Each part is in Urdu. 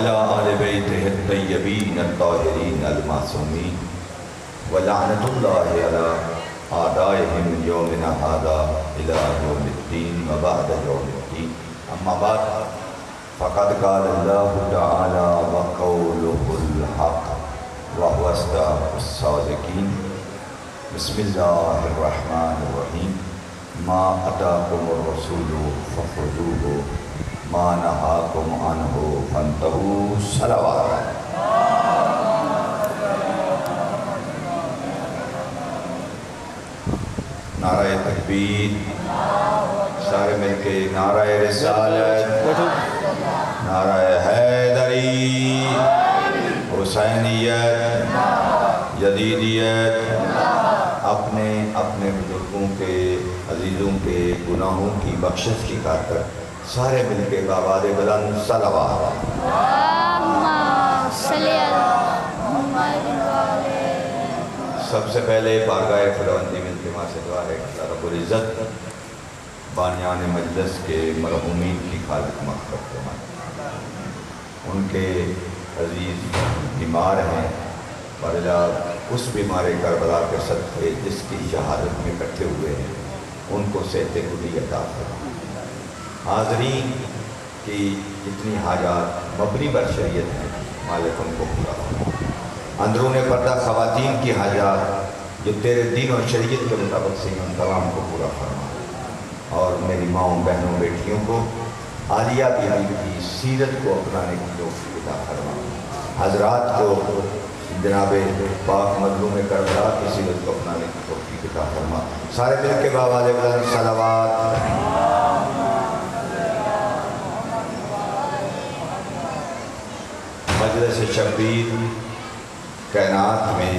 وعلى آل بیتہ الطیبین الطاہرین المعصومین ولعنۃ اللہ علی اعدائهم من یومنا ھذا الی یوم الدین وبعد یوم الدین اما بعد فقد قال اللہ تعالی وقولہ الحق وهو اصدق الصادقین بسم اللہ الرحمن الرحیم ما اتاکم الرسول فخذوہ ما نہاکم عنہ فانتہوا صلوات نعرہ تکبیر سارے مل کے نعرہ رسالت نعرہ حیدری حسینیت جدیدیت اپنے بزرگوں کے عزیزوں کے گناہوں کی بخشش کی خاطر سارے مل کے بآواز بلند صلوات سب سے پہلے بارگاہ خداوندی میں التماس سے دعا ہے کہ اللہ رب العزت بانیان مجلس کے مرحومین کی خالق مغفرت فرمائے. ان کے عزیز بیمار ہیں اور اللہ اس بیمار کربلا کے صدقے جس کی شہادت میں اکٹھے ہوئے ہیں ان کو صحت کلی عطا فرمائے. حاضرین کی جتنی حاجات مبنی بر شریعت ہیں مالک ان کو پورا فرمائے. اندرون پردہ خواتین کی حاجات جو تیرے دین اور شریعت کے مطابق سے ان تمام کو پورا فرما. اور میری ماؤں بہنوں بیٹیوں کو عالیہ بیوی کی سیرت کو اپنانے کی توفیق عطا فرما. حضرات کو جناب پاک مظلوم کربلا کی سیرت کو اپنانے کی توفیق عطا فرما. سارے مل کے بآواز بلند صلوات. مجلس شبیر کائنات میں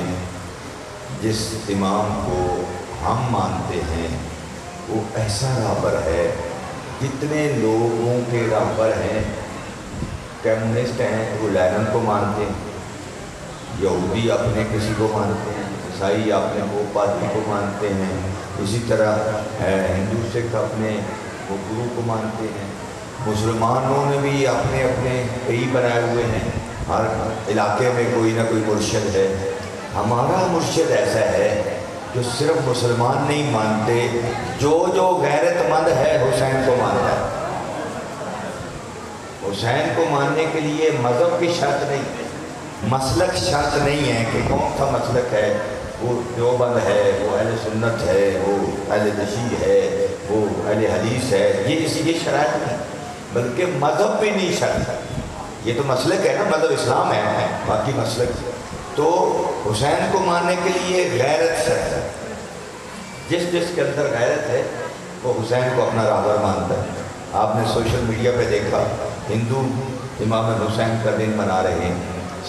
جس امام کو ہم مانتے ہیں وہ ایسا رہبر ہے. جتنے لوگوں کے رہبر ہیں کمیونسٹ ہیں وہ لینن کو مانتے ہیں, یہودی اپنے کسی کو مانتے ہیں, عیسائی اپنے کو پادری کو مانتے ہیں, اسی طرح ہندو سکھ اپنے وہ گرو کو مانتے ہیں. مسلمانوں نے بھی اپنے اپنے کئی بنائے ہوئے ہیں, ہر علاقے میں کوئی نہ کوئی مرشد ہے. ہمارا مرشد ایسا ہے جو صرف مسلمان نہیں مانتے, جو غیرت مند ہے حسین کو مانتا ہے. حسین کو ماننے کے لیے مذہب کی شرط نہیں, مسلک شرط نہیں ہے کہ کون سا مسلک ہے, وہ دیوبند ہے, وہ اہل سنت ہے, وہ اہل تشیع ہے, وہ اہل حدیث ہے. یہ شرائط نہیں, بلکہ مذہب بھی نہیں شرط ہے. یہ تو مسلک ہے نا, مذہب اسلام ہے, باقی مسلک. تو حسین کو ماننے کے لیے غیرت شرط ہے. جس کے اندر غیرت ہے وہ حسین کو اپنا رہبر مانتا ہے. آپ نے سوشل میڈیا پہ دیکھا ہندو امام حسین کا دن منا رہے ہیں,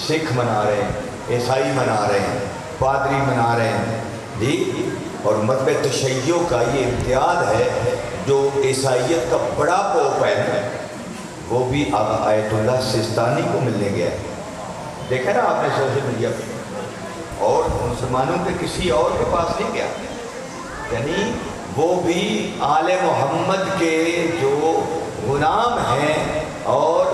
سکھ منا رہے ہیں, عیسائی منا رہے ہیں, پادری منا رہے ہیں جی. اور مذہب تشیع کا یہ امتیاز ہے جو عیسائیت کا بڑا پوپ ہے وہ بھی اب آیت اللہ سستانی کو ملنے گیا ہے. دیکھا نا آپ نے سوشل میڈیا پہ, اور مسلمانوں کے کسی اور کے پاس نہیں گیا. یعنی وہ بھی آل محمد کے جو غلام ہیں اور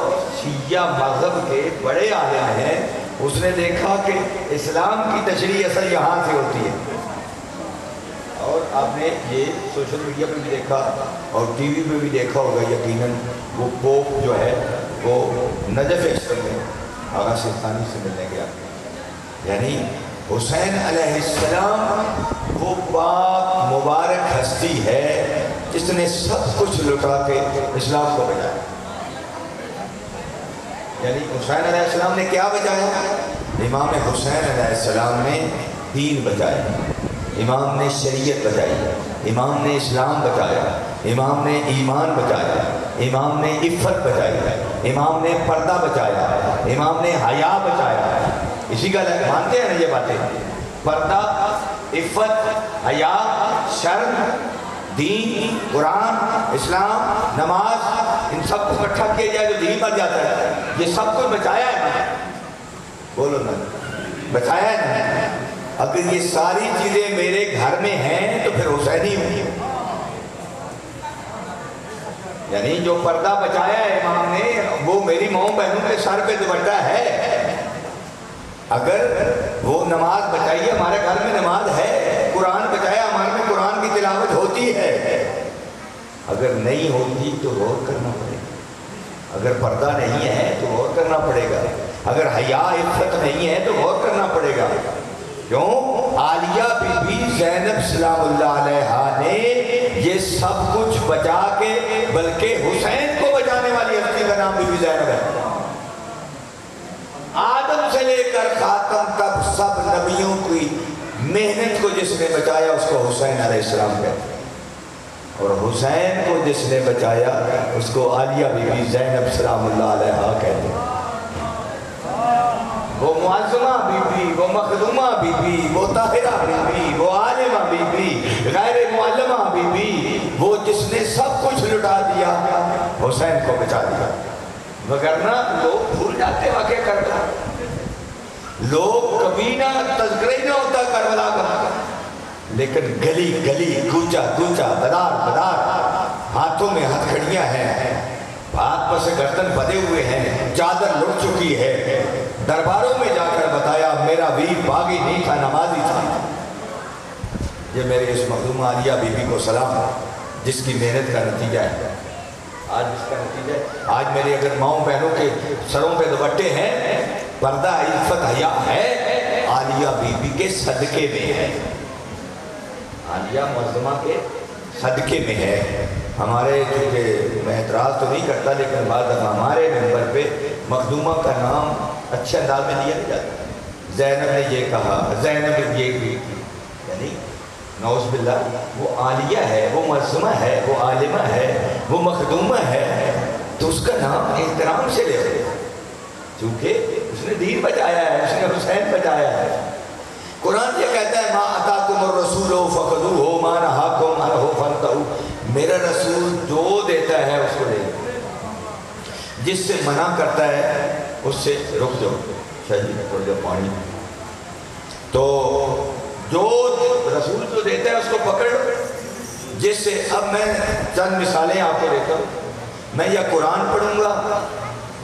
شیعہ مذہب کے بڑے عالم ہیں, اس نے دیکھا کہ اسلام کی تشریح اصل یہاں سے ہوتی ہے. اور آپ نے یہ سوشل میڈیا پہ بھی دیکھا اور ٹی وی پہ بھی دیکھا ہوگا یقیناً, وہ پوپ جو ہے وہ نجف ایکسٹر میں آغا سلطانی سے ملنے گیا. یعنی حسین علیہ السلام وہ پاک مبارک ہستی ہے جس نے سب کچھ لٹا کے اسلام کو بچایا. یعنی حسین علیہ السلام نے کیا بچایا؟ امام حسین علیہ السلام نے دین بچایا, امام نے شریعت بچائی, امام نے اسلام بچایا, امام نے ایمان بچایا, امام نے عفت بچائی, امام نے پردہ بچایا, امام نے حیا بچایا. اسی کا مانتے ہیں نا یہ باتیں, پردہ, عفت, حیا, شرم, دین, قرآن, اسلام, نماز, ان سب کو اکٹھا کیا جائے تو دین بن جاتا ہے. یہ سب کچھ بچایا ہے, بولو نا, بچایا ہے. اگر یہ ساری چیزیں میرے گھر میں ہیں تو پھر حسینی ہوں. یعنی جو پردہ بچایا ہے امام نے وہ میری ماؤں بہنوں کے سر پہ دوپٹہ ہے. اگر وہ نماز بچائی ہے، ہمارے گھر میں نماز ہے، قرآن بچایا ہمارے میں قرآن کی تلاوت ہوتی ہے. اگر نہیں ہوتی تو غور کرنا پڑے گا. اگر پردہ نہیں ہے تو غور کرنا پڑے گا. اگر حیا عفت نہیں ہے تو غور کرنا پڑے گا. کیوں؟ عالیہ بی بی زینب سلام اللہ علیہا نے یہ سب کچھ بچا کے، بلکہ حسین کو بچانے والی ہستی کا نام بی بی زینب ہے. آدم سے لے کر خاتم تک سب نبیوں کی محنت کو جس نے بچایا اس کو حسین علیہ السلام کہتے ہیں، اور حسین کو جس نے بچایا اس کو عالیہ بی بی زینب سلام اللہ علیہا کہتے ہیں. وہ معظمہ بی بی، وہ مخدومہ بی بی، وہ طاہرہ بی بی، وہ عالمہ بی بی، غیر معلمہ بی بی، وہ جس نے سب کچھ لٹا دیا حسین کو بچا دیا. وگرنہ لوگ بھول جاتے واقعہ کرتا، لوگ کبھی نہ تذکرہ ہی نہ ہوتا کربلا کا، لیکن گلی گلی کوچا کوچا بدار بدار ہاتھوں میں ہتھ کھڑیاں ہیں، ہاتھ پر سے گردن بدے ہوئے ہیں، چادر لٹ چکی ہے. درباروں میں جا کر بتایا میرا ویر باغی نہیں تھا، نمازی تھا. یہ میرے اس مخدومہ عالیہ بی بی کو سلام، جس کی محنت کا نتیجہ ہے آج اس کا نتیجہ ہے. آج میرے اگر ماؤں بہنوں کے سروں پہ دوپٹے ہیں، پردہ عفت حیا ہے، عالیہ بی بی کے صدقے میں ہے، عالیہ معظمہ کے صدقے میں ہے. ہمارے چونکہ میں اعتراض تو نہیں کرتا، لیکن بعض دفعہ ہمارے ممبر پہ مخدومہ کا نام اچھے انداز میں لیا نہیں جاتا. زینب نے یہ کہا، زینب نے یہ کی، یعنی نعوذ باللہ وہ عالیہ ہے، وہ معظمہ ہے، وہ عالمہ ہے، وہ مخدومہ ہے، تو اس کا نام احترام سے لے رہے، چونکہ اس نے دین بچایا ہے، اس نے حسین بچایا ہے. قرآن یہ کہتا ہے ما اتاکم الرسول فخذوہ ما نہاکم عنہ فانتہوا. میرا رسول جو دیتا ہے اس کو لے لو، جس سے منع کرتا ہے اس سے رک جاؤ. شاید جی تھوڑا جا پانی. تو جو رسول جو دیتا ہے اس کو پکڑ لو، جس سے اب میں چند مثالیں آپ کو دیتا ہوں. میں یا قرآن پڑھوں گا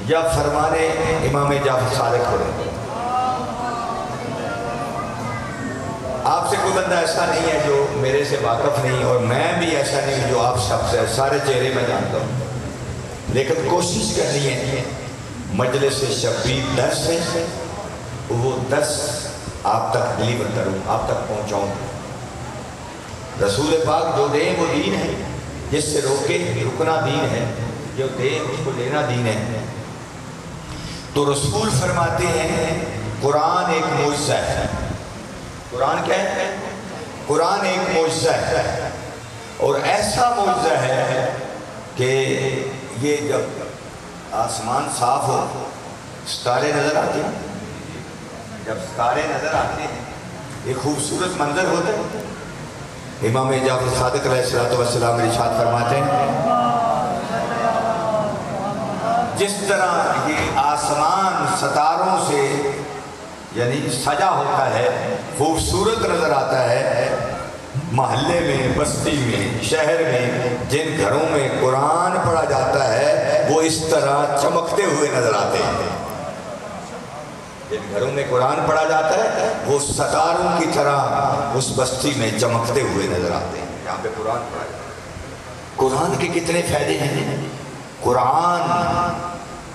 یا فرمانے امام جعفر صادق پڑھوں گا. آپ سے کوئی بندہ ایسا نہیں ہے جو میرے سے واقف نہیں، اور میں بھی ایسا نہیں جو آپ سب سے سارے چہرے میں جانتا ہوں. لیکن کوشش کرنی ہے مجلس شبیر درس ہے وہ درس آپ تک ڈلیور کروں، آپ تک پہنچاؤں. رسول پاک جو دیں وہ دین ہے، جس سے روکے رکنا دین ہے، جو دیں اس کو لینا دین ہے. تو رسول فرماتے ہیں قرآن ایک معجزہ ہے. قرآن کیا ہے؟ قرآن ایک معجزہ ہے، اور ایسا معجزہ ہے کہ یہ جب آسمان صاف ہو، ستارے نظر آتے ہیں، جب ستارے نظر آتے ہیں ایک خوبصورت منظر ہوتا ہے. امام جعفر صادق علیہ السلام ارشاد فرماتے ہیں جس طرح یہ آسمان ستاروں سے یعنی سجا ہوتا ہے، خوبصورت نظر آتا ہے، محلے میں، بستی میں، شہر میں جن گھروں میں قرآن پڑھا جاتا ہے وہ اس طرح چمکتے ہوئے نظر آتے ہیں. جن گھروں میں قرآن پڑھا جاتا ہے وہ ستاروں کی طرح اس بستی میں چمکتے ہوئے نظر آتے ہیں. یہاں پہ قرآن پڑھا جاتا ہے. قرآن کے کتنے فائدے ہیں. قرآن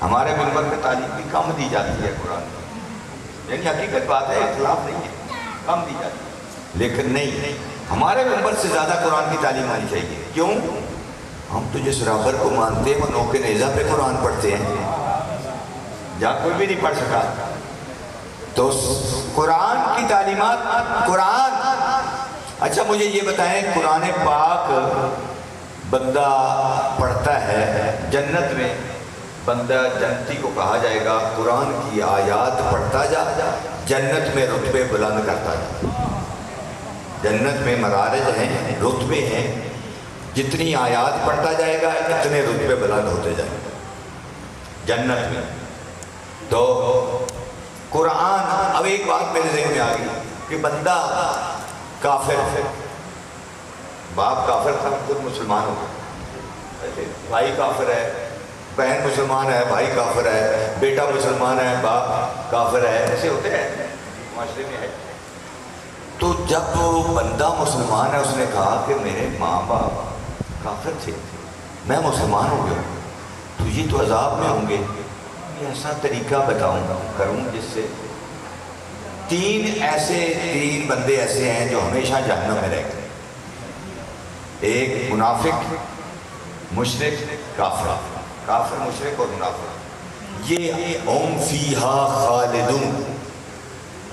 ہمارے منبر میں تعلیم بھی کم دی جاتی ہے. قرآن یعنی حقیقت بات ہے، اختلاف نہیں ہے، کم دی جاتی ہے، لیکن نہیں، ہمارے منبر سے زیادہ قرآن کی تعلیم آنی چاہیے. کیوں؟ ہم تو جس رابر کو مانتے ہیں وہ نوکے نیزہ پہ قرآن پڑھتے ہیں، جہاں کوئی بھی نہیں پڑھ سکا. تو قرآن کی تعلیمات، قرآن. اچھا مجھے یہ بتائیں، قرآن پاک بندہ پڑھتا ہے جنت میں، بندہ جنتی کو کہا جائے گا قرآن کی آیات پڑھتا جا، جنت میں رتبے بلند کرتا جا. جنت میں مدارج ہیں، رتبے ہیں، جتنی آیات پڑھتا جائے گا اتنے رتبے بلند ہوتے جائیں گے جنت میں. تو قرآن. اب ایک بات میرے ذہن میں آ گئی کہ بندہ کافر ہے، باپ کافر تھا، خود مسلمان ہو گیا، بھائی کافر ہے، بہن مسلمان ہے بھائی کافر ہے، بیٹا مسلمان ہے باپ کافر ہے، ایسے ہوتے ہیں معاشرے میں ہے۔ تو جب وہ بندہ مسلمان ہے اس نے کہا کہ میرے ماں باپ کافر تھے، میں مسلمان ہو گیا، تو یہ تو عذاب میں ہوں گے، یہ ایسا طریقہ بتاؤں کروں جس سے تین بندے ایسے ہیں جو ہمیشہ جہنم میں رہ گئے، ایک منافق، مشرک، کافر مشرک اور منافق، یہ ہم فیہا خالدون،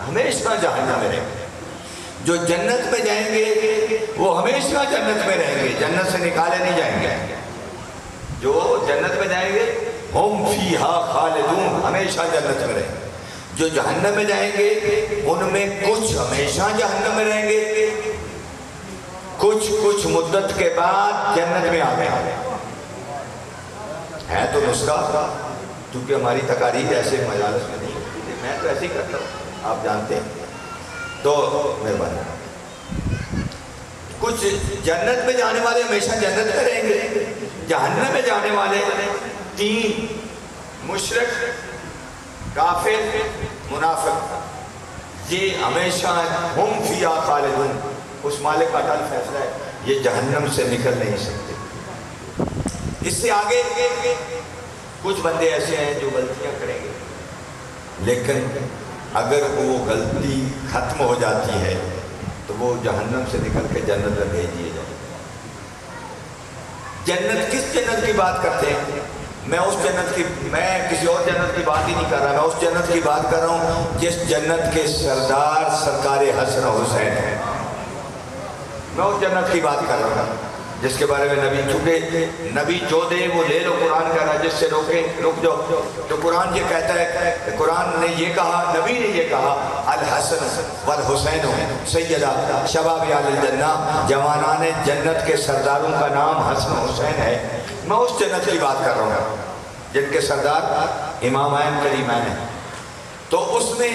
ہمیشہ جہنم میں رہیں گے۔ جو جنت میں جائیں گے وہ ہمیشہ جنت میں رہیں گے، جنت سے نکالے نہیں جائیں گے۔ جو جنت میں جائیں گے ہم فیہا خالدون، ہمیشہ جنت میں رہیں گے۔ جو جہنم میں جائیں گے ان میں کچھ ہمیشہ جہنم میں رہیں گے، کچھ مدت کے بعد جنت میں آ گئے۔ ہے تو نسخہ، کیونکہ ہماری تقاریر ایسے مجالس میں نہیں ہوتی، میں تو ایسے ہی کرتا ہوں، آپ جانتے ہیں، تو مہربانی۔ کچھ جنت میں جانے والے ہمیشہ جنت میں رہیں گے، جہنم میں جانے والے تین، مشرک، کافر، منافق، یہ ہمیشہ ہم فیہا خالدون، اس مالک کا اٹل فیصلہ ہے، یہ جہنم سے نکل نہیں سکتے۔ اس سے آگے کچھ بندے ایسے ہیں جو غلطیاں کریں گے، لیکن اگر وہ غلطی ختم ہو جاتی ہے تو وہ جہنم سے نکل کے جنت میں بھیج دیے جائیں۔ جنت کس جنت کی بات کرتے ہیں؟ میں کسی اور جنت کی بات ہی نہیں کر رہا، میں اس جنت کی بات کر رہا ہوں جس جنت کے سردار سرکار حسن و حسین ہیں، میں اس جنت کی بات کر رہا ہوں جس کے بارے میں نبی، چونکہ نبی جو دے وہ لے لو، قرآن کہہ رہا ہے جس سے رک جاؤ، تو قرآن یہ کہتا ہے، قرآن نے یہ کہا، نبی نے یہ کہا، الحسن والحسین سیدہ شباب اہل الجنہ، جوانان جنت کے سرداروں کا نام حسن و حسین ہے۔ میں اس جنت کی بات کر رہا ہوں جن کے سردار امامین کریمین ہیں۔ تو اس میں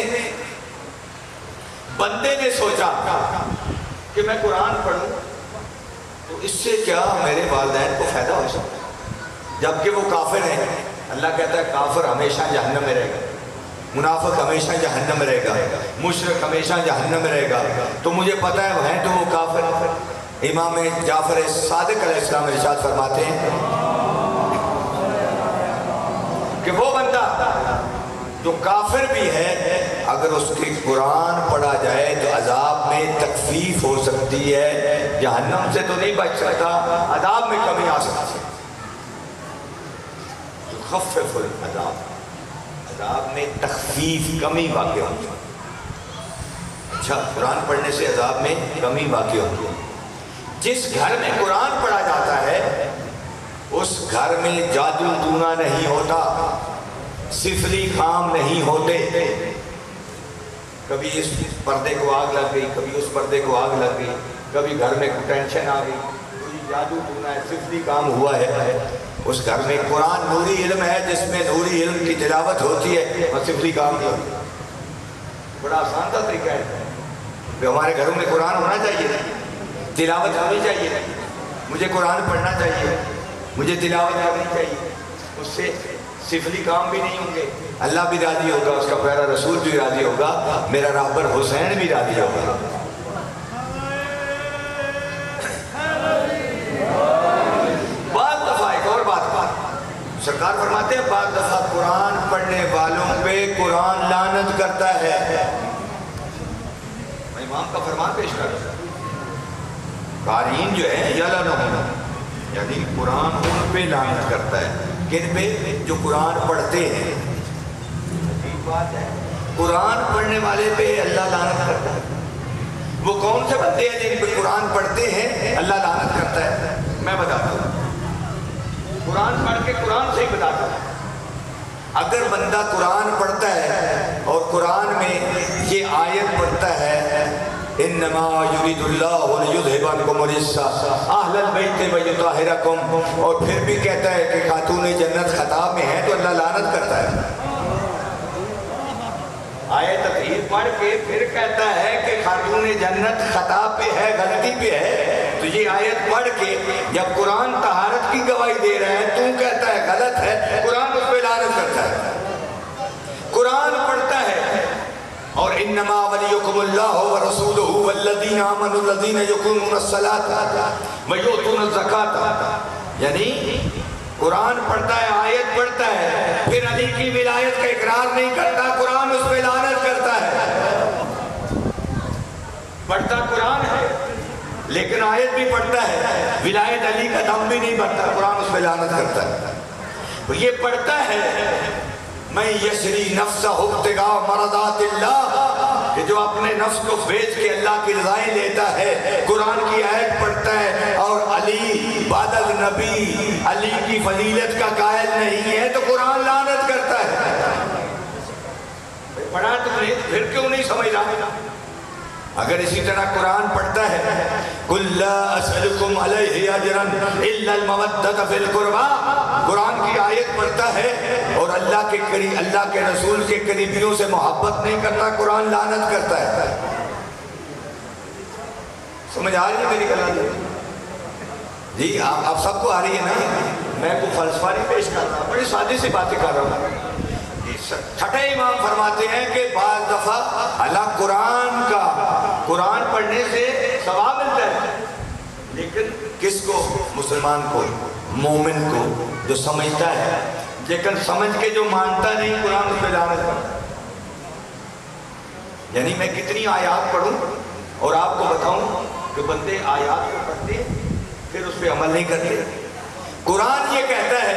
بندے نے سوچا کہ میں قرآن پڑھوں تو اس سے کیا میرے والدین کو فائدہ ہو سکتا ہے، جبکہ وہ کافر ہیں۔ اللہ کہتا ہے کافر ہمیشہ جہنم میں رہے گا، منافق ہمیشہ جہنم میں رہے گا، مشرک ہمیشہ جہنم میں رہے گا، تو مجھے پتہ ہے وہ ہیں تو وہ کافر۔ امام جعفر صادق علیہ السلام ارشاد فرماتے ہیں کہ وہ بندہ جو کافر بھی ہے اگر اس کی قرآن پڑھا جائے تو عذاب میں تخفیف ہو سکتی ہے، جہنم سے تو نہیں بچ سکتا، عذاب میں کمی آ سکتی ہے۔ خفف العذاب، عذاب میں تخفیف، کمی واقع ہوتی ہے۔ اچھا، قرآن پڑھنے سے عذاب میں کمی واقع ہوتی ہے۔ جس گھر میں قرآن پڑھا جاتا ہے اس گھر میں جادو ٹونا نہیں ہوتا، سفلی کام نہیں ہوتے۔ کبھی اس پردے کو آگ لگ گئی، کبھی اس پردے کو آگ لگ گئی، کبھی گھر میں کوئی ٹینشن آ گئی، کوئی جادو ٹونا ہے، سفلی کام ہوا ہے، اس گھر میں قرآن نوری علم ہے جس میں نوری علم کی تلاوت ہوتی ہے اور سفلی کام نہیں ہوتا۔ بڑا آسان سا طریقہ ہے کہ ہمارے گھروں میں قرآن ہونا چاہیے، تلاوت ہونی چاہیے، مجھے قرآن پڑھنا چاہیے، مجھے تلاوت کرنی چاہیے، اس سے سفلی کام بھی نہیں ہوں گے، اللہ بھی راضی ہوگا، اس کا پیارا رسول بھی راضی ہوگا، میرا راہبر حسین بھی راضی ہوگا۔ بعض دفعہ ایک اور بات سرکار فرماتے ہیں بعض دفعہ قرآن پڑھنے والوں پہ قرآن لعنت کرتا ہے۔ میں امام کا فرمان پیش کر رہا ہوں، قارئین جو ہے یلعنہم، یعنی قرآن ان پہ لعنت کرتا ہے۔ کن پہ؟ جو قرآن پڑھتے ہیں۔ عجیب بات ہے، قرآن پڑھنے والے پہ اللہ لعنت کرتا ہے۔ وہ کون سے بندے ہیں جن پہ قرآن پڑھتے ہیں اللہ لعنت کرتا ہے؟ میں بتاتا ہوں، قرآن پڑھ کے قرآن سے ہی بتاتا ہوں۔ اگر بندہ قرآن پڑھتا ہے اور قرآن میں یہ آیت پڑھتا ہے انما یرید اللہ لیذھب عنکم الرجس اہل البیت ویطہرکم، اور پھر بھی کہتا ہے کہ خاتون جنت خطاب میں ہے تو اللہ لعنت کرتا ہے۔ آیت تطہیر پڑھ کے پھر کہتا ہے کہ خاتون جنت خطا پہ ہے، غلطی پہ ہے، تو یہ آیت پڑھ کے جب قرآن طہارت کی گواہی دے رہا ہے تو کہتا ہے غلط ہے، قرآن اس پہ لعنت کرتا ہے۔ قرآن پڑھتا ہے اور انما ولیکم اللہ ورسولہ والذین آمنوا الذین یقیمون الصلاۃ ویؤتون الزکاۃ، یعنی قرآن پڑھتا ہے، آیت پڑھتا ہے، پھر علی کی ولایت کا اقرار نہیں کرتا، قرآن اس پہ لعنت کرتا ہے۔ پڑھتا قرآن ہے لیکن آیت بھی پڑھتا ہے، ولایت علی کا دم بھی نہیں بھرتا، قرآن اس پہ لعنت کرتا ہے۔ تو یہ پڑھتا ہے میں یشری نفسہ ابتغاء مرضات اللہ، کہ جو اپنے نفس کو بیچ کے اللہ کی رضائیں لیتا ہے، قرآن کی آیت پڑھتا ہے اور علی بعد النبی، علی کی فضیلت کا قائل نہیں ہے تو قرآن لعنت کرتا ہے۔ پڑھا تم نے پھر کیوں نہیں سمجھ رہا؟ اگر اسی طرح قرآن پڑھتا ہے قُلْ لَا أَسْأَلُكُمْ عَلَيْهِ أَجْرًا إِلَّا الْمَوَدَّةَ فِي الْقُرْبَى، قرآن کی آیت پڑھتا ہے اور اللہ کے رسول کے قریبیوں سے محبت نہیں کرتا، قرآن لعنت کرتا ہے۔ سمجھ آ رہی ہے میری کلام؟ جی آپ سب کو آ رہی ہے نا؟ میں کوئی فلسفہ نہیں پیش کر رہا، بڑی سادی سی باتیں کر رہا ہوں۔ چھٹے امام فرماتے ہیں کہ بعض دفعہ اللہ قرآن پڑھنے سے ثواب ملتا ہے، لیکن کس کو؟ مسلمان کو، مومن کو، جو سمجھتا ہے، لیکن سمجھ کے جو مانتا نہیں قرآن اس پہ لعنت کرتا ہے۔ یعنی میں کتنی آیات پڑھوں اور آپ کو بتاؤں کہ بندے آیات کو پڑھتے پھر اس پہ عمل نہیں کرتے۔ قرآن یہ کہتا ہے،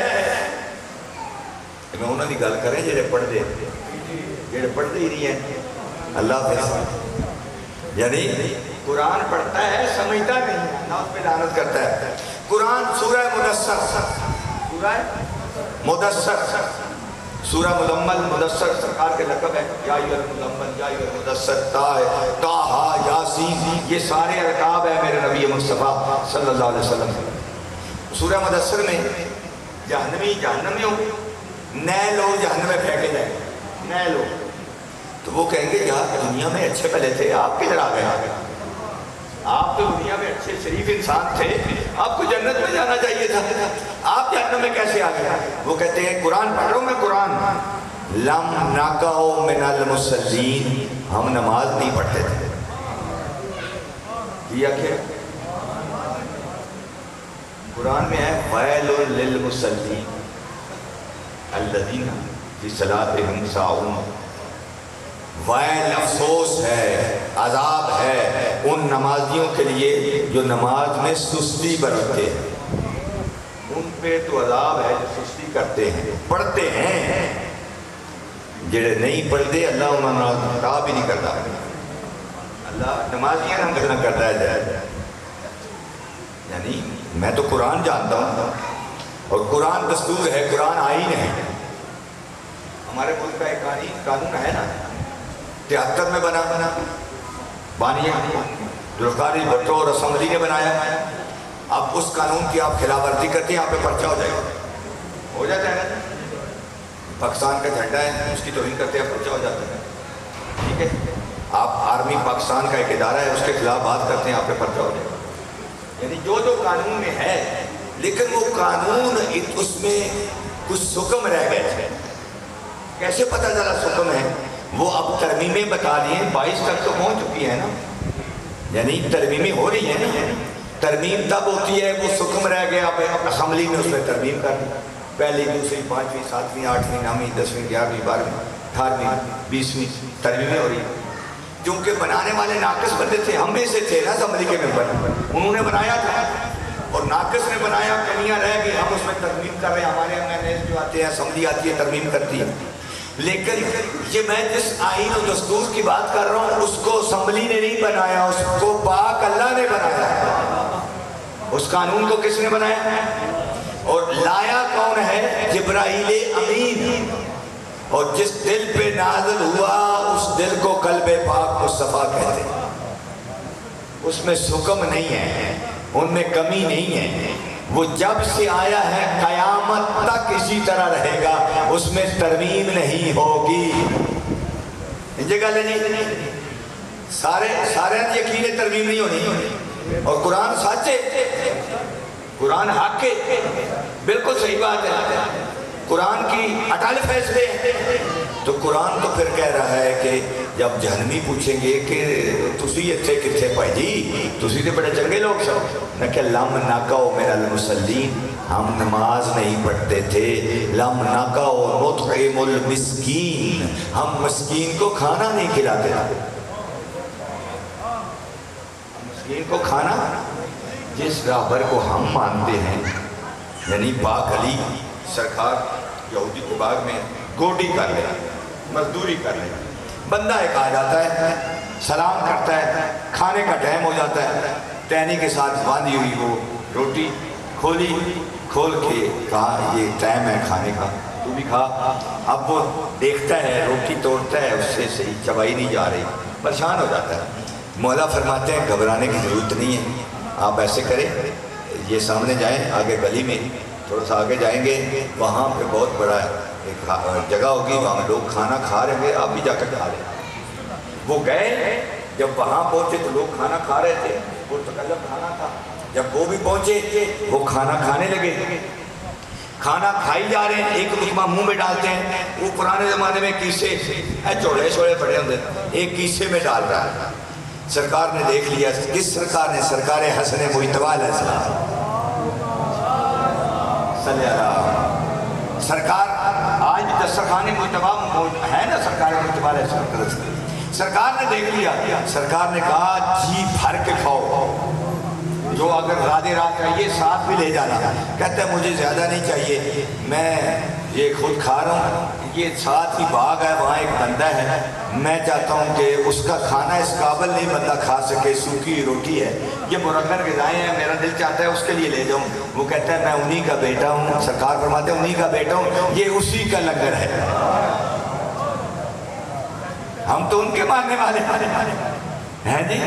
میں انہوں نے گل کریں جڑے پڑھتے ہی نہیں ہیں، اللہ حافظ۔ یعنی قرآن پڑھتا ہے سمجھتا نہیں ہے، اللہ اس پہ لعنت کرتا ہے۔ قرآن سورہ سورہ مزمل، مدثر سرکار کے لقب ہے، یا ایھا المزمل، یا ایھا المدثر، طٰہٰ، یاسین، یہ سارے القاب ہیں میرے نبی مصطفیٰ صلی اللہ علیہ وسلم۔ سورہ مدثر میں جہنمی ہو، نئے لوگ جہنم میں پھینکے جائیں، نئے لوگ، تو وہ کہیں گے یار دنیا میں اچھے پہلے تھے، آپ کدھر آ گئے؟ آپ تو دنیا میں اچھے شریف انسان تھے، آپ کو جنت میں جانا چاہیے تھا، آپ جہنم میں کیسے آ گئے؟ وہ کہتے ہیں قرآن پڑھ رہا ہوں میں، قرآن لم نقع من المصلین، ہم نماز نہیں پڑھتے تھے۔ کیا کہ قرآن میں ہے ویل للمصلین الذین فی صلاتہم ساہون، ویل افسوس ہے، عذاب ہے ان نمازیوں کے لیے جو نماز میں سستی برتتے ہیں، ان پہ تو عذاب ہے جو سستی کرتے ہیں، پڑھتے ہیں، جڑے نہیں پڑھتے اللہ انہوں نے خطاب ہی نہیں کرتا، اللہ نمازیاں ہم گلنا کرتا ہے جائے۔ یعنی میں تو قرآن جانتا ہوں اور قرآن دستور ہے، قرآن آئین ہے۔ ہمارے ملک کا ایک قانون ہے نا، 73 میں بنا بانی ذوالفقار بھٹو اور اسمبلی نے بنایا، اب اس قانون کی آپ خلاف ورزی کرتے ہیں، آپ پہ پرچہ ہو جاتا ہے نا۔ پاکستان کا جھنڈا ہے، اس کی توہین کرتے ہیں، پرچہ ہو جاتا ہے، ٹھیک ہے۔ آپ آرمی پاکستان کا ایک ادارہ ہے، اس کے خلاف بات کرتے ہیں، آپ پہ پرچہ ہو جائے گا۔ یعنی جو قانون میں ہے، لیکن وہ قانون اس میں کچھ حکم رہ گئے، کیسے پتہ چلا حکم ہے؟ وہ اب ترمیمیں بتا دیے، 22 تک تو پہنچ چکی ہے نا، یعنی ترمیمیں ہو رہی ہیں نا۔ ترمیم تب ہوتی ہے وہ حکم رہ گیا، اسمبلی میں اس میں ترمیم کر دی، پہلی، دوسری، 5ویں، 7ویں، 8ویں، 9ویں، 10ویں، 11ویں، 12ویں، 18ویں، 20ویں ترمیمیں ہو رہی ہیں۔ کیونکہ بنانے والے ناقص بندے تھے، ہم میں سے تھے نا اسمبلی کے ممبر، انہوں نے بنایا تھا اور ناقص نے بنایا، کمیاں رہ گئی، ہم اس میں ترمیم کر رہے ہیں، ہمارے MNAs جو آتے ہیں، اسمبلی آتی ہے ترمیم کرتی ہے۔ لیکن یہ میں جس آئین و دستور کی بات کر رہا ہوں اس کو اسمبلی نے نہیں بنایا، اس کو پاک اللہ نے بنایا، اس قانون کو کس نے بنایا؟ اور لایا کون ہے؟ جبرائیل امین، اور جس دل پہ نازل ہوا اس دل کو قلب پاک مصطفیٰ کہتے ہیں۔ اس میں حکم نہیں ہے، ان میں کمی نہیں ہے، وہ جب سے آیا ہے قیامت تک اسی طرح رہے گا، اس میں ترمیم نہیں ہوگی۔ انجے گل نہیں سارے یقین ترغیب نہیں ہونی، اور قرآن سچ ہے، قرآن حق ہے، بالکل صحیح بات ہے، قرآن کی اٹل فیصلے ہیں۔ تو قرآن تو پھر کہہ رہا ہے کہ جب جہنمی پوچھیں گے کہ تسی اتھے کتھے پائی جی، تسی تے بڑے چنگے لوگ سو، نہ کہ لم ناکاؤ من المسلین، ہم نماز نہیں پڑھتے تھے، لم ناکاؤ نطعم المسکین، ہم مسکین کو کھانا نہیں کھلاتے تھے۔ مسکین کو کھانا، جس راہبر کو ہم مانتے ہیں، یعنی پاک علی سرکار یہودی کے باغ میں گوڈی کر لے، مزدوری کر لے، بندہ ایک آ جاتا ہے، سلام کرتا ہے، کھانے کا ٹائم ہو جاتا ہے، ٹہنی کے ساتھ باندھی ہوئی وہ روٹی کھول کے کہا یہ ٹائم ہے کھانے کا، تو بھی کھا۔ اب وہ دیکھتا ہے، روٹی توڑتا ہے، اس سے صحیح چبائی نہیں جا رہی، پریشان ہو جاتا ہے۔ مولا فرماتے ہیں گھبرانے کی ضرورت نہیں ہے، آپ ایسے کریں، یہ سامنے جائیں، آگے گلی میں تھوڑا سا آگے جائیں گے، وہاں پہ بہت بڑا ایک جگہ ہوگی، وہاں لوگ کھانا کھا رہے ہیں، آپ بھی جا کر کھا رہے ہیں۔ وہ گئے، جب وہاں پہنچے تو لوگ کھانا کھا رہے تھے، وہ تکلم کھانا تھا، جب وہ بھی پہنچے وہ کھانا کھانے لگے، کھانا کھائی جا رہے ہیں، ایک لقمہ منہ میں ڈالتے ہیں، وہ پرانے زمانے میں کیسے چوڑے پڑے ہوتے ایک کیسے میں ڈال رہا ہے۔ سرکار نے دیکھ لیا، کس سرکار نے؟ سرکار حسن مجتبی علیہ السلام صلی اللہ۔ سرکار آج دسترخوان مجتبی ہے نا، سرکار مجتبی علیہ السلام، سرکار نے دیکھ لیا، سرکار نے کہا جی بھر کے کھاؤ، جو اگر زیادہ رات چاہیے ساتھ بھی لے جانا۔ کہتا ہے مجھے زیادہ نہیں چاہیے، میں یہ خود کھا رہا ہوں، یہ ساتھ ہی باغ ہے، وہاں ایک بندہ ہے، میں چاہتا ہوں کہ اس کا کھانا اس قابل نہیں بندہ کھا سکے، سوکھی روٹی ہے، یہ مرغن غذائیں ہیں، میرا دل چاہتا ہے اس کے لیے لے جاؤں۔ وہ کہتا ہے میں انہی کا بیٹا ہوں، سرکار فرماتے ہیں انہی کا بیٹا ہوں، یہ اسی کا لنگر ہے، ہم تو ان کے ماننے والے ہیں جی۔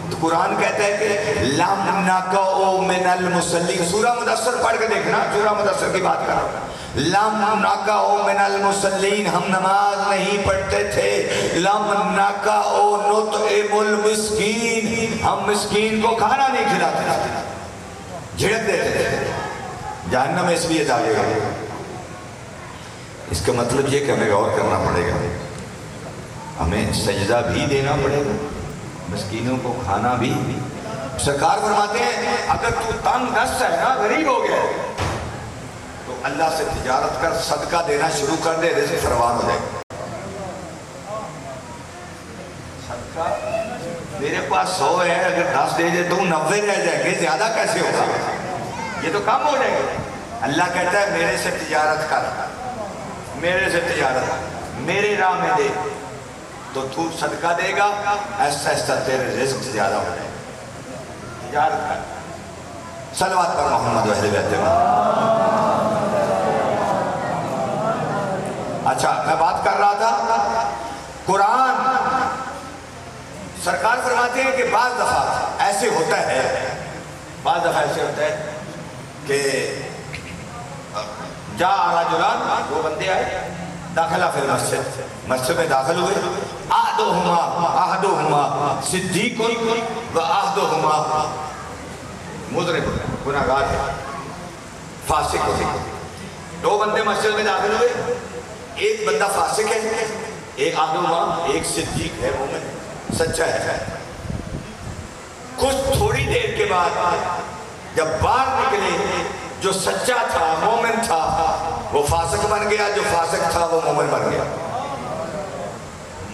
تو قرآن کہتا ہے کہ لم نکؤ من المصلین، سورہ مدثر پڑھ کے دیکھنا، سورہ مدثر کی بات کر رہا ہوں، لم نکؤ من المصلین، ہم نماز نہیں پڑھتے تھے، لم نکؤ نطعم المسکین، ہم مسکین کو کھانا نہیں کھلاتے تھے، جھڑک دیتے تھے۔ جہنم اس لیے جائے گا، اس کا مطلب یہ کہ ہمیں غور کرنا پڑے گا، ہمیں سجدہ بھی دینا پڑے گا، مسکینوں کو کھانا بھی۔ سرکار فرماتے ہیں اگر تو تنگ دست ہے نا، غریب ہو گیا تو اللہ سے تجارت کر، صدقہ دینا شروع کر دے، رزق فراوان ہو جائے گا۔ صدقہ میرے پاس 100 ہے، اگر 10 دے دے تو 90 رہ جائیں گے، زیادہ کیسے ہوگا؟ یہ تو کم ہو جائے گا۔ اللہ کہتا ہے میرے سے تجارت کر، میرے سے تجارت، میرے راہ میں دے، تو تو صدقہ دے گا، ایسا ایسا تیرے رزق زیادہ ہو جائے گا، تجارت کر۔ صلوات پر محمد و اہل بیت محمد۔ اچھا میں بات کر رہا تھا قرآن، سرکار فرماتے ہیں کہ بعض دفعہ ایسے ہوتا ہے، بعض دفعہ ایسے ہوتا ہے کہ جا رجلان، دو بندے آئے، داخلہ فی المسجد، مسجد میں داخل ہوئے، احدہما صدیق و احدہما مذنب، گناہگار ہے، فاسق ہے۔ دو بندے مسجد میں داخل ہوئے، ایک بندہ فاسق ہے، ایک احدہما، ایک صدیق ہے، مومن سچا ہے۔ کچھ تھوڑی دیر کے بعد جب باہر نکلے، جو سچا تھا، مومن تھا، وہ فاسق بن گیا، جو فاسق تھا وہ مومن بن گیا۔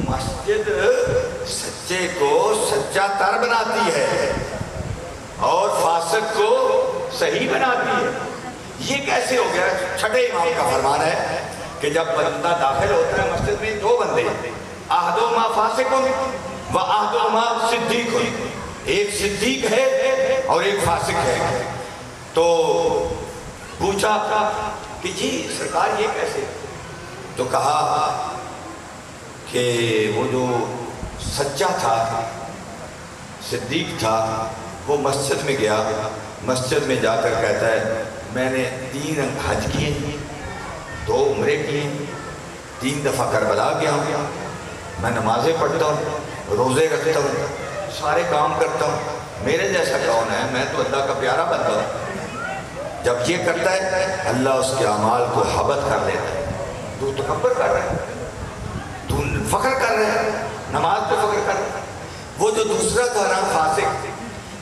مسجد سچے کو سچا تر بناتی ہے اور فاسق کو صحیح بناتی ہے۔ یہ کیسے ہو گیا؟ چھٹے امام کا فرمان ہے کہ جب بندہ داخل ہوتا ہے مسجد میں، دو بندے، احدہما فاسق و احدہما صدیق، ایک صدیق ہے اور ایک فاسق ہے، تو پوچھا کہ جی سرکار یہ کیسے؟ تو کہا کہ وہ جو سچا تھا، صدیق تھا، وہ مسجد میں گیا، مسجد میں جا کر کہتا ہے میں نے 3 حج کیے، 2 عمرے کیے، 3 دفعہ کربلا گیا ہوں، میں نمازیں پڑھتا ہوں, روزے رکھتا ہوں, سارے کام کرتا ہوں, میرے جیسا کون ہے؟ میں تو اللہ کا پیارا بندہ ہوں. جب یہ کرتا ہے اللہ اس کے اعمال کو حبط کر لیتا ہے. تو تکبر کر رہا ہے, تو فخر کر رہا ہے, نماز پہ فخر کر رہا ہے. وہ جو دوسرا تھا نا فاسق,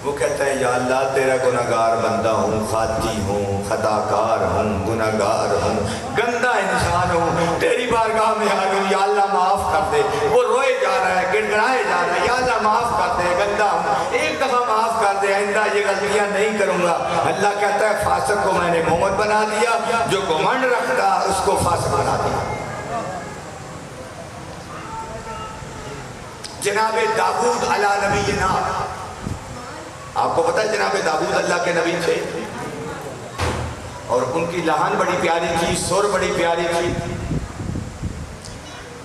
وہ کہتا ہے یا اللہ تیرا گناہگار بندہ ہوں, خاطی ہوں, خطاکار ہوں, گناہگار ہوں, گندا انسان ہوں, تیری بارگاہ میں آ گئی, یا اللہ معاف کر دے. وہ روئے جا رہا ہے, گڑگڑائے جا رہا ہے, یا اللہ معاف کر دے, گندا ہوں, ایک دفعہ معاف کر دے, آئندہ یہ غلطیاں نہیں کروں گا. اللہ کہتا ہے فاسق کو میں نے مومن بنا دیا, جو گھمنڈ رکھتا اس کو فاسق بنا دیا. جناب داؤد علی نبینا, آپ کو پتہ ہے جناب داؤد اللہ کے نبی تھے, اور ان کی لہن بڑی پیاری تھی, سر بڑی پیاری تھی,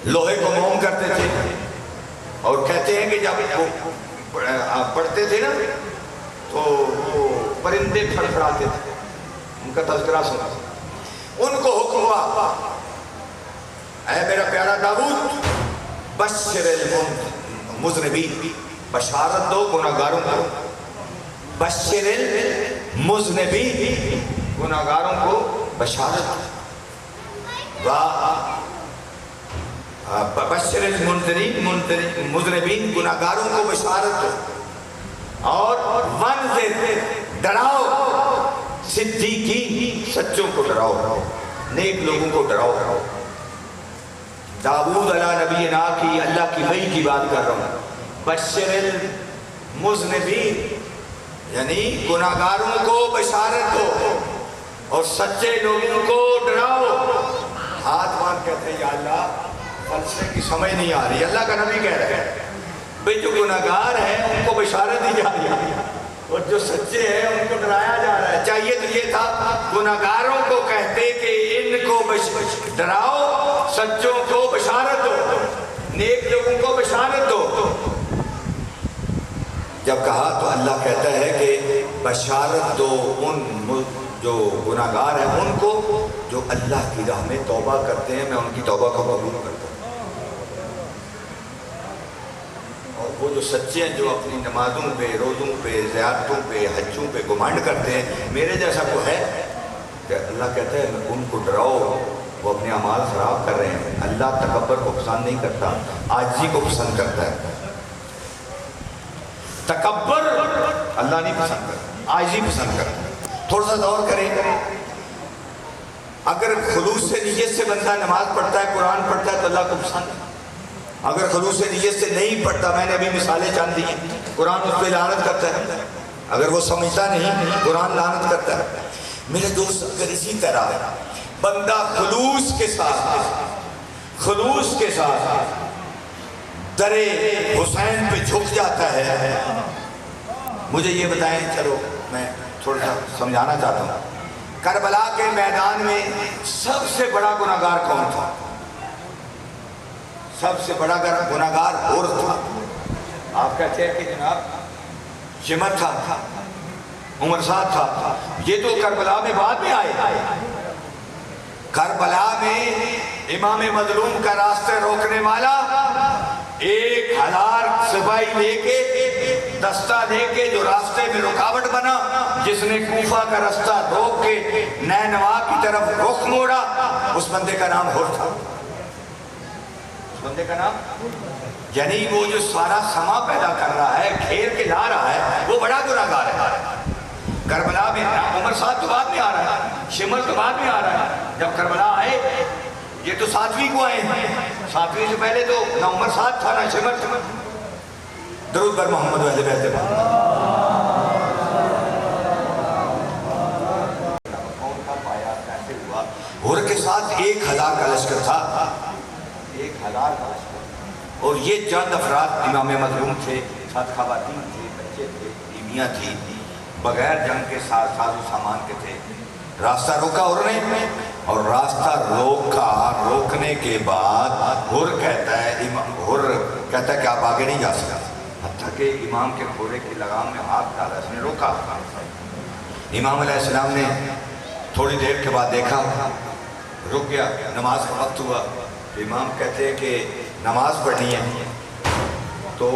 لوہے کو موم کرتے تھے. اور کہتے ہیں کہ جب وہ پڑھتے تھے نا تو وہ پرندے پھڑپھڑاتے تھے, ان کا تذکرہ سنا. ان کو حکم ہوا, اے میرا پیارا داؤد, بشر المذنبین, بشارت دو گناہگاروں کو, بشر المذنبین, گناہگاروں کو بشارت, بشر المذنبین, گناہگاروں کو بشارت دو, اور وانذر, ڈراؤ, صدیقین, سچوں کو ڈراؤ, نیک لوگوں کو ڈراؤ. داؤد علی نبینا کی اللہ کی وحی کی بات کر رہا ہوں. بشر المذنبین یعنی گناہگاروں کو بشارت دو اور سچے لوگوں کو ڈراؤ. ہاتھ باندھ کہتے ہیں یا اللہ فلسفے کی سمجھ نہیں آ رہی. اللہ کا نبی کہہ رہے ہیں بھئی جو گناہگار ہیں ان کو بشارت دی جا رہی ہے, اور جو سچے ہیں ان کو ڈرایا جا رہا ہے. چاہیے تو یہ تھا گناہگاروں کو کہتے کہ ان کو ڈراؤ, سچوں کو بشارت دو, نیک لوگوں کو بشارت دو. جب کہا تو اللہ کہتا ہے کہ بشارت دو ان جو گناہگار ہیں ان کو جو اللہ کی راہ میں توبہ کرتے ہیں, میں ان کی توبہ کو قبول کرتا ہوں. اور وہ جو سچے ہیں جو اپنی نمازوں پہ, روزوں پہ, زیارتوں پہ, حجوں پہ گھمنڈ کرتے ہیں, میرے جیسا کو ہے کہ اللہ کہتا ہے ان کو ڈراؤ, وہ اپنے اعمال خراب کر رہے ہیں. اللہ تکبر کو پسند نہیں کرتا, عاجزی کو پسند کرتا ہے. تکبر اللہ نہیں پسند کرتا, عاجزی پسند کرتا ہے. تھوڑا سا غور کریں, اگر خلوص سے نیت سے بندہ نماز پڑھتا ہے, قرآن پڑھتا ہے تو اللہ کو پسند ہے. اگر خلوص سے نیت سے نہیں پڑھتا, میں نے ابھی مثالیں چاند دی ہیں, قرآن اس پہ لعنت کرتا ہے. اگر وہ سمجھتا نہیں, قرآن لعنت کرتا ہے. میرے دوست اگر اسی طرح بندہ خلوص کے ساتھ در حسین پہ جھک جاتا ہے. مجھے یہ بتائیں, چلو میں تھوڑا سا سمجھانا چاہتا ہوں, کربلا کے میدان میں سب سے بڑا گناہگار کون تھا؟ سب سے بڑا گناہگار اور تھا. آپ کہتے ہیں کہ جناب شمر تھا, عمر سعد تھا. یہ تو کربلا میں بعد میں آئے. کربلا میں امام مظلوم کا راستے روکنے والا 1000 سپاہی لے کے, دستہ لے کے, جو راستے میں رکاوٹ بنا, جس نے کوفہ کا راستہ روک کے نینوا کی طرف رخ موڑا, اس بندے کا نام ہر تھا. اس بندے کا نام, یعنی وہ جو سارا سما پیدا کر رہا ہے, گھیر کے لا رہا ہے, وہ بڑا گناہگار ہے. کربلا میں عمر سعد تو بعد میں آ رہا ہے, شمر تو بعد میں آ رہا ہے. جب کربلا آئے, یہ تو 7ویں کو آئے ہیں, 7ویں سے پہلے تو نہ عمر سعد تھا نہ شمر. درود بر محمد و اہل بیت محمد. ہر کے ساتھ 1000 کا لشکر تھا, 1000 کا لشکر. اور یہ چند افراد امام مظلوم تھے, 7 خواتین تھے, بچے تھے, بیویاں تھیں, بغیر جنگ کے ساتھ ساز و سامان کے تھے. راستہ روکا اور نے, اور راستہ روکنے کے بعد ہر کہتا ہے کہ آپ آگے نہیں جا سکتے. حتیٰ کہ امام کے گھوڑے کی لگام میں ہاتھ ڈالا, اس نے روکا. امام علیہ السلام نے تھوڑی دیر کے بعد دیکھا, رک گیا, نماز کا وقت ہوا, امام کہتے ہیں کہ نماز پڑھنی ہے تو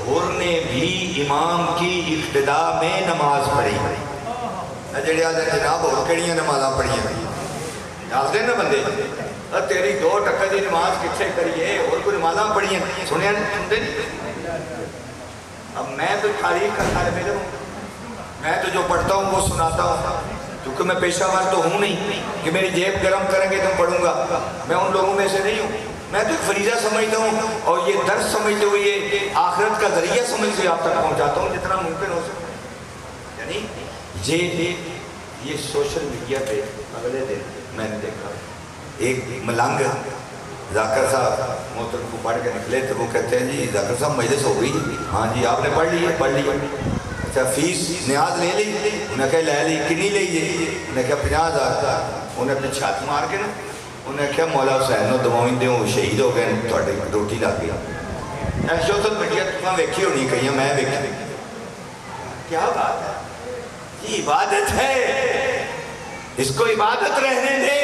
حر نے بھی امام کی اقتدا میں نماز پڑھی. جڑے آدھے جناب اور کہڑی نمازاں پڑھیاں آخر نا بندے تیری 2 ٹکر کی نماز کتنے کریے اور کوئی نمازاں پڑھیاں سنیا سنتے نہیں. اب میں تو تاریخ کا طالب علم ہوں, میں تو جو پڑھتا ہوں وہ سناتا ہوں, کیونکہ میں پیشہ ور تو ہوں نہیں کہ میری جیب گرم کریں گے تو پڑھوں گا. میں ان لوگوں میں سے نہیں ہوں. میں تو ایک فریضہ سمجھتا ہوں اور یہ درس سمجھتے ہوئے یہ آخرت کا ذریعہ سمجھ سے آپ تک پہنچاتا ہوں جتنا ممکن ہو سکے. یعنی یہ سوشل میڈیا پہ اگلے دن میں نے دیکھا ایک ملنگ ذاکر صاحب محترم کو پڑھ کے نکلے تو وہ کہتے ہیں جی ذاکر صاحب مجلس ہو گئی. ہاں جی آپ نے پڑھ لی ہے. پڑھ لی. اچھا فیس نیاز لے لی؟ انہیں کہا لے لی. کنی لے جی؟ انہیں کہا 50,000. انہیں اپنے چھات مار کے نا انہیں کہا مولا حسین نو دمائیں دے ہوں شہید ہو گئے تھوڑے روٹی لا گیا. سوشل میڈیا تمہیں ویکھی ہونی کہیں میں ویکھی. کیا بات ہے, یہ عبادت ہے, اس کو عبادت رہنے دے.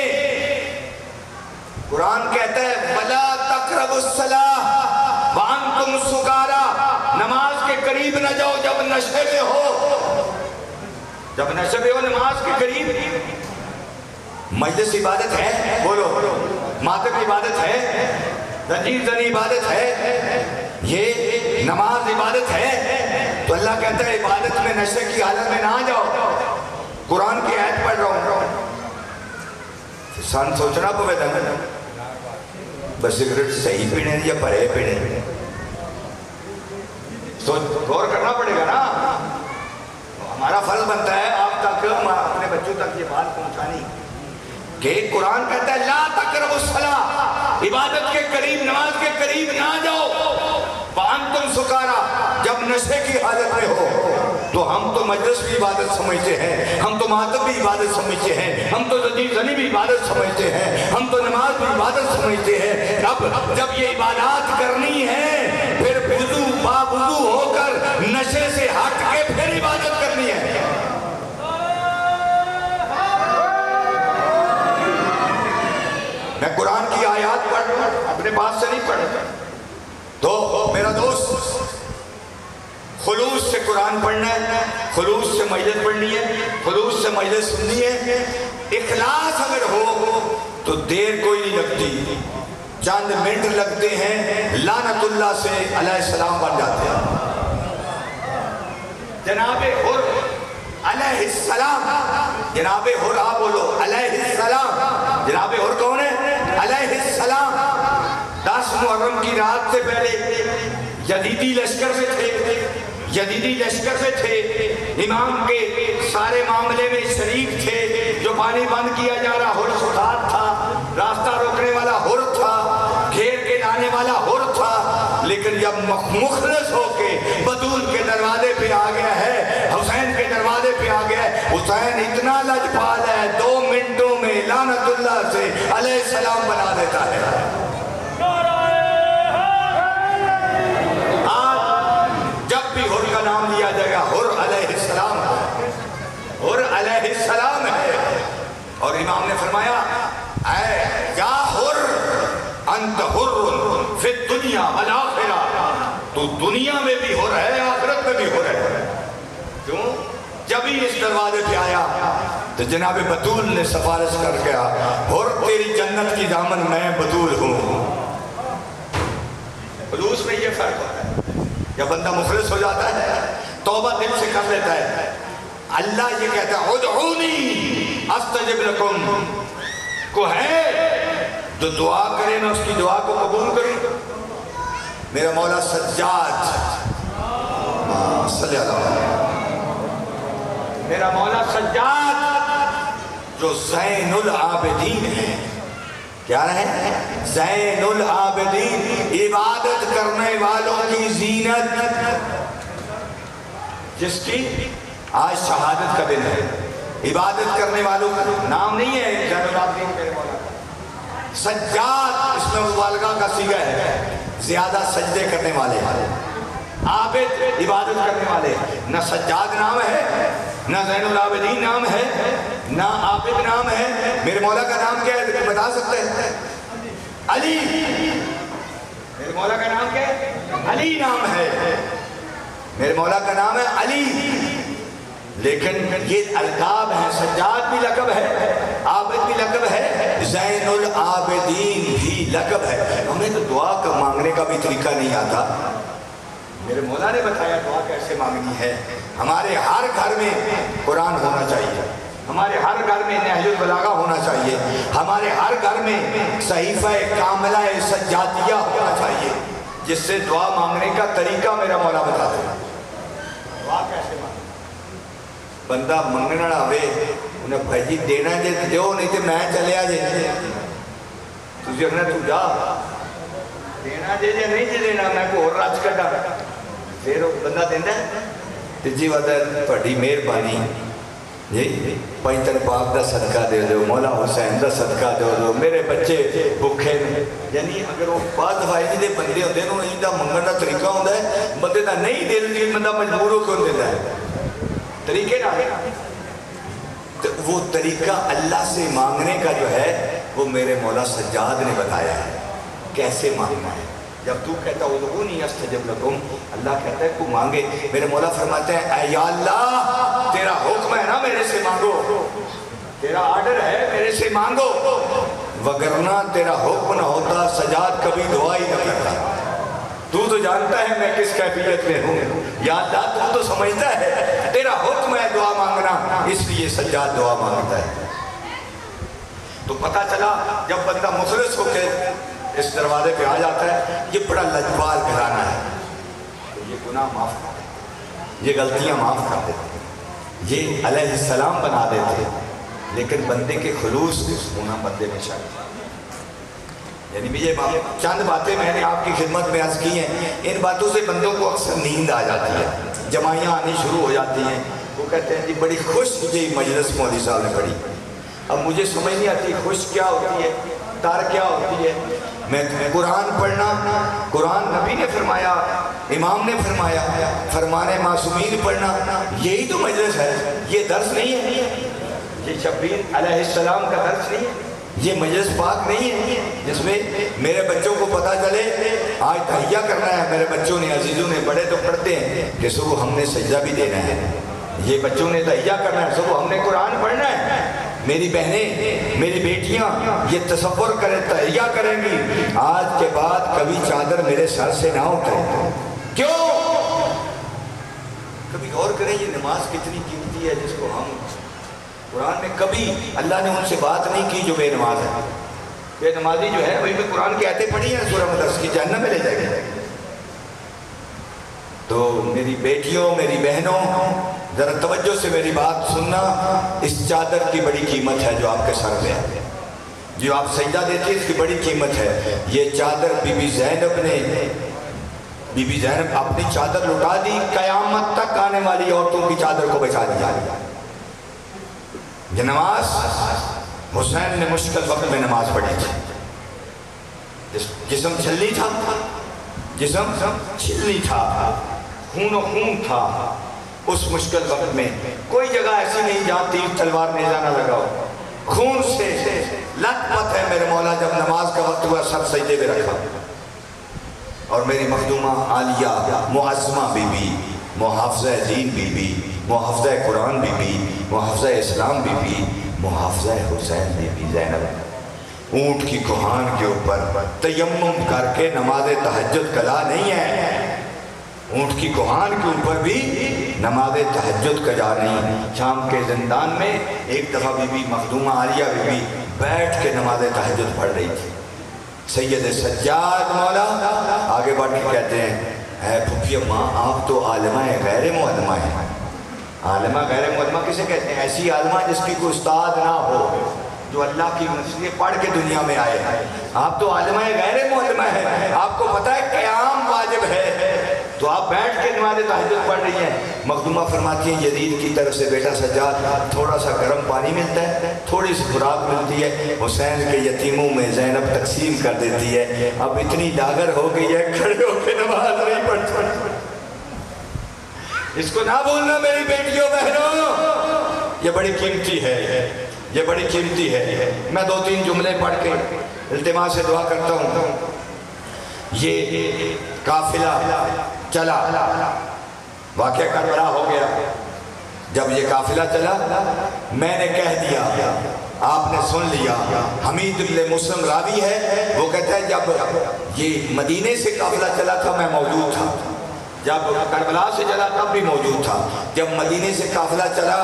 قرآن کہتا ہے وَلَا تَقْرَبُوا الصَّلَاةَ وَأَنْتُمْ سُكَارَىٰ, نماز کے قریب نہ جاؤ جب نشے میں ہو. جب نشے میں ہو نماز کے قریب. مجلس عبادت ہے, بولو. ماتم عبادت ہے, رنجیر زنی عبادت ہے, یہ نماز عبادت ہے. تو اللہ کہتا ہے عبادت میں نشے کی حالت میں نہ جاؤ. قرآن کی آیت پڑھ رہا ہوں. انسان سوچنا پوے دا بس سگریٹ صحیح پینے یا پرے پینے, غور کرنا پڑے گا نا. ہمارا فرض بنتا ہے آپ تک اپنے بچوں تک یہ بات پہنچانی کہ قرآن کہتا ہے لا تقربوا الصلاۃ, عبادت کے قریب نماز کے قریب نہ جاؤ. وانتم سکارا, جب نشے کی حالت میں ہو. تو ہم تو مجلس بھی عبادت سمجھتے ہیں, ہم تو ماتم بھی عبادت سمجھتے ہیں, ہم تو زنجیر زنی بھی عبادت سمجھتے ہیں, ہم تو نماز بھی عبادت سمجھتے ہیں. اب جب یہ عبادات کرنی ہے پھر وضو باوضو ہو کر نشے سے ہٹ کے پھر عبادت کرنی ہے. میں قرآن کی آیات پڑھ رہا ہوں, اپنے پاس سے نہیں پڑھ رہا. تو میرا دوست خلوص سے قرآن پڑھنا ہے, خلوص سے مجلس پڑھنی ہے, خلوص سے مجلس سننی ہے. اخلاص اگر ہو تو دیر کوئی نہیں لگتی, چند منٹ لگتے ہیں, لعنت اللہ سے علیہ السلام بن جاتے ہیں. جناب حر علیہ السلام, جناب حر آپ بولو علیہ السلام. جناب حر کون ہے؟ علیہ السلام. 10 محرم کی رات سے پہلے یزیدی لشکر میں تھے, یزیدی لشکر میں تھے, امام کے سارے معاملے میں شریک تھے. جو پانی بند کیا جا رہا حر ساتھ تھا, راستہ روکنے والا حر تھا, گھیر کے لانے والا حر تھا. لیکن جب مخلص ہو کے بطول کے دروازے پہ آ گیا ہے, حسین کے دروازے پہ آ گیا ہے, حسین اتنا لجپال ہے 2 منٹوں میں لعنت اللہ سے علیہ السلام بنا دیتا ہے. نام لیا جائے گا حر علیہ السلام, حر علیہ السلام ہے. اور امام نے فرمایا اے یا حر انت حر فی الدنیا والآخرہ, تو دنیا میں بھی حر ہے آخرت میں بھی حر ہے. کیوں؟ جب ہی اس دروازے پہ آیا تو جناب بطول نے سفارش کر گیا, حر تیری جنت کی دامن میں بطول ہوں. خلوص میں یہ فرق ہوتا ہے. جب بندہ مخلص ہو جاتا ہے توبہ دل سے کر لیتا ہے. اللہ یہ کہتا ہے ادعونی استجب لکم, کو ہے جو دعا کرے نا اس کی دعا کو قبول کرے. میرا مولا سجاد, صلی اللہ علیہ وسلم, میرا مولا سجاد جو زین العابدین ہے. کیا رہے؟ زین العابدین, عبادت کرنے والوں کی زینت, جس کی آج شہادت کا دن ہے. عبادت کرنے والوں کا نام نہیں ہے زین العابدین میرے مولا. سجاد اس میں مبالغہ کا صیغہ ہے, زیادہ سجدے کرنے والے. عابد عبادت کرنے والے. نہ سجاد نام ہے, نہ زین العابدین نام ہے, نہ عابد نام ہے. میرے مولا کا نام کیا ہے بتا سکتے ہیں؟ علی، میرے مولا کا نام کیا ہے؟ علی نام ہے، میرے مولا کا نام ہے علی۔ لیکن یہ القاب ہے، سجاد بھی لقب ہے، عابد بھی لقب ہے، زین العابدین بھی لقب ہے۔ ہمیں تو دعا کا مانگنے کا بھی طریقہ نہیں آتا، میرے مولا نے بتایا دعا کیسے مانگنی ہے۔ ہمارے ہر گھر میں قرآن ہونا چاہیے، ہمارے ہر گھر میں نہج البلاغہ ہونا چاہیے، ہمارے ہر گھر میں صحیفہ کاملہ سجادیہ ہونا چاہیے، جس سے دعا مانگنے کا طریقہ میرا مولا بتاتا ہے۔ دعا کیسے مانگنا؟ بندہ منگنا آوے انہیں بھائی جی دینا جے دیو، نہیں تو میں چلیا جے، تجھے اپنا تو جا دینا جے جے نہیں جے دینا میں کو اور راج کٹا، پھر بندہ دینا ہے جی وعدہ تھوڑی مہربانی جی پینتن پاک دا صدقہ دے دو، مولا حسین دا صدقہ دے دو، میرے بچے بھوکے نے۔ یعنی اگر وہ بعد دفائی دے بندے ہوتے ہیں ان دا منگن دا طریقہ ہوتا ہے، بندے دا نہیں دل دی بندہ مجبور ہو کیوں دیتا ہے طریقے نہ، تو وہ طریقہ اللہ سے مانگنے کا جو ہے وہ میرے مولا سجاد نے بتایا ہے کیسے مانگنا ہے۔ جب تو کہتا ادعونی استجب لکم، اللہ کہتا ہے کو مانگے، میرے مولا فرماتے ہیں اے یا اللہ تیرا حکم ہے نا میرے سے مانگو، تیرا آرڈر ہے میرے سے مانگو، وگرنہ تیرا حکم نہ ہوتا سجاد کبھی دعا ہی نہ کرتا۔ تو جانتا ہے میں کس کیفیت میں ہوں، یا اللہ تو سمجھتا ہے تیرا حکم ہے دعا مانگنا، اس لیے سجاد دعا مانگتا ہے۔ تو پتہ چلا جب بندہ مخلص ہو کے اس دروازے پہ آ جاتا ہے، یہ بڑا لجپال گھرانہ ہے، تو یہ گناہ معاف کر دیتے، یہ غلطیاں معاف کر دیتے، یہ علیہ السلام بنا دیتے، لیکن بندے کے خلوص ہونا بندے میں شک۔ یعنی یہ چند باتیں میں نے آپ کی خدمت میں عرض کی ہیں، ان باتوں سے بندوں کو اکثر نیند آ جاتی ہے، جمائیاں آنی شروع ہو جاتی ہیں، وہ کہتے ہیں جی بڑی خوش مجھے مجلس مولوی صاحب نے پڑھی۔ اب مجھے سمجھ نہیں آتی خوش کیا ہوتی ہے، تار کیا ہوتی ہے۔ میں قرآن پڑھنا، قرآن نبی نے فرمایا، امام نے فرمایا، فرمان معصومین پڑھنا، یہی تو مجلس ہے، یہ درس نہیں ہے، یہ شبیر علیہ السلام کا درس نہیں ہے، یہ مجلس پاک نہیں ہے جس میں میرے بچوں کو پتہ چلے آج تحیہ کرنا ہے۔ میرے بچوں نے، عزیزوں نے، بڑے تو پڑھتے ہیں کہ صبح ہم نے سجدہ بھی دینا ہے، یہ بچوں نے تحیہ کرنا ہے، صبح ہم نے قرآن پڑھنا ہے۔ میری بہنیں، میری بیٹیاں یہ تصور کریں تحیہ کریں گی آج کے بعد کبھی چادر میرے سر سے نہ اترے۔ کیوں؟ کبھی غور کریں یہ نماز کتنی قیمتی ہے جس کو ہم قرآن میں کبھی اللہ نے ان سے بات نہیں کی جو بے نماز ہے۔ بے نمازی جو ہے وہی بھی قرآن کی آیتیں پڑھی ہیں سورہ مدثر کی، جہنم میں لے جائے گا۔ تو میری بیٹیوں، میری بہنوں، ذرا توجہ سے میری بات سننا، اس چادر کی بڑی قیمت ہے جو آپ کے سر میں ہے، جو آپ سجدہ دیتے ہیں اس کی بڑی قیمت ہے۔ یہ چادر بی بی زینب نے، بی بی زینب اپنی چادر لٹا دی، قیامت تک آنے والی عورتوں کی چادر کو بچا دیا۔ یہ نماز حسین نے مشکل وقت میں نماز پڑھی تھی، جسم چھلنی تھا، جسم چھلنی تھا، خون و خون تھا، اس مشکل وقت میں کوئی جگہ ایسی نہیں جہاں تیر تلوار نیزہ نہ لگا ہو، خون سے لت پت ہے۔ میرے مولا جب نماز کا وقت ہوا سب سجدے پہ رکھا، اور میری مخدومہ عالیہ معظمہ بی بی، محافظہ دین بی بی، محافظہ قرآن بی بی، محافظہ اسلام بی بی، محافظہ حسین بی بی زینب اونٹ کی کوہان کے اوپر تیمم کر کے نماز تہجد قضا نہیں ہے، اونٹ کی کوہان کے اوپر بھی نماز تہجد قضا نہیں۔ شام کے زندان میں ایک دفعہ بی بی مخدومہ عالیہ بی بی بیٹھ کے نماز تہجد پڑھ رہی تھی۔ سید سجاد مولا آگے بڑھ کے کہتے ہیں اے پھپھی ماں آپ تو عالمہ غیر معلمہ ہیں۔ عالمہ غیر معلمہ کسے کہتے ہیں؟ ایسی عالمہ جس کی کوئی استاد نہ ہو، جو اللہ کی نصیحتیں پڑھ کے دنیا میں آئے ہیں۔ آپ تو عالمہ غیر معلمہ ہیں، آپ کو پتہ ہے قیام واجب ہے، تو آپ بیٹھ کے نماز تہجد پڑھ رہی ہیں۔ مخدومہ فرماتی ہیں یزید کی طرف سے بیٹا سجاد تھوڑا سا گرم پانی ملتا ہے، تھوڑی سی خوراک ملتی ہے، حسین کے یتیموں میں زینب تقسیم کر دیتی ہے۔ اب اتنی ڈاگر ہو گئی ہے کھڑے ہو کے نماز نہیں پڑھتی۔ اس کو نہ بھولنا میری بیٹیوں بہنوں، یہ بڑی قیمتی ہے، یہ بڑی قیمتی ہے۔ میں دو تین جملے پڑھ کے التماس سے دعا کرتا ہوں، یہ قافلہ چلا، واقعہ کربلا ہو گیا، جب یہ قافلہ چلا میں نے کہہ دیا، آپ نے سن لیا۔ حمید بن مسلم راوی ہے، وہ کہتا ہے جب یہ مدینے سے قافلہ چلا تھا میں موجود تھا، جب کربلا سے چلا تب بھی موجود تھا، جب مدینے سے قافلہ چلا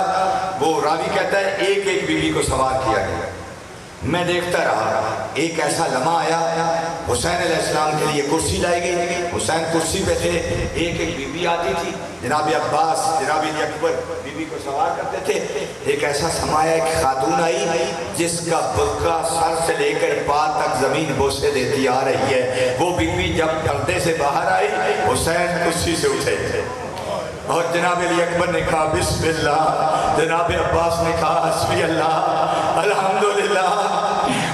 وہ راوی کہتا ہے ایک ایک بیوی کو سوار کیا گیا، میں دیکھتا رہا۔ ایک ایسا لمحہ آیا، حسین علیہ السلام کے لیے کرسی لائی گئی، حسین کرسی پہ تھے، ایک ایک بیوی آتی تھی، جناب عباس جناب اکبر بیوی کو سوار کرتے تھے۔ ایک ایسا سماں آیا، ایک خاتون آئی جس کا برقع سر سے لے کر پا تک زمین بوسے دیتی آ رہی ہے، وہ بیوی جب پردے سے باہر آئی حسین کرسی سے اٹھے تھے اور جناب علی اکبر نے کہا بسم اللہ، جناب عباس نے کہا حسبی اللہ الحمدللہ۔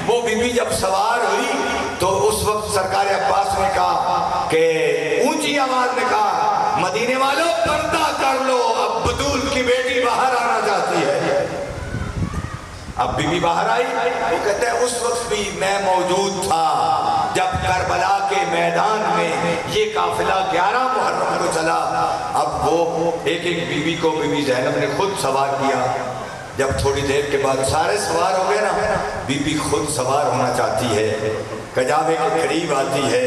وہ بیوی جب سوار ہوئی تو اس وقت سرکار عباس نے کہا کہ اونچی آواز میں کہا مدینے والوں پردہ کر لو، اب بطول کی بیٹی باہر آنا چاہتی ہے۔ اب بیوی باہر آئی، وہ کہتے ہیں اس وقت بھی میں موجود تھا جب کربلا کے میدان میں یہ قافلہ 11 محرم کو چلا۔ اب وہ ایک ایک بیوی کو بیوی زینب نے خود سوار کیا۔ جب تھوڑی دیر کے بعد سارے سوار ہو گئے نا، بیوی خود سوار ہونا چاہتی ہے، کجاوے کے قریب آتی ہے،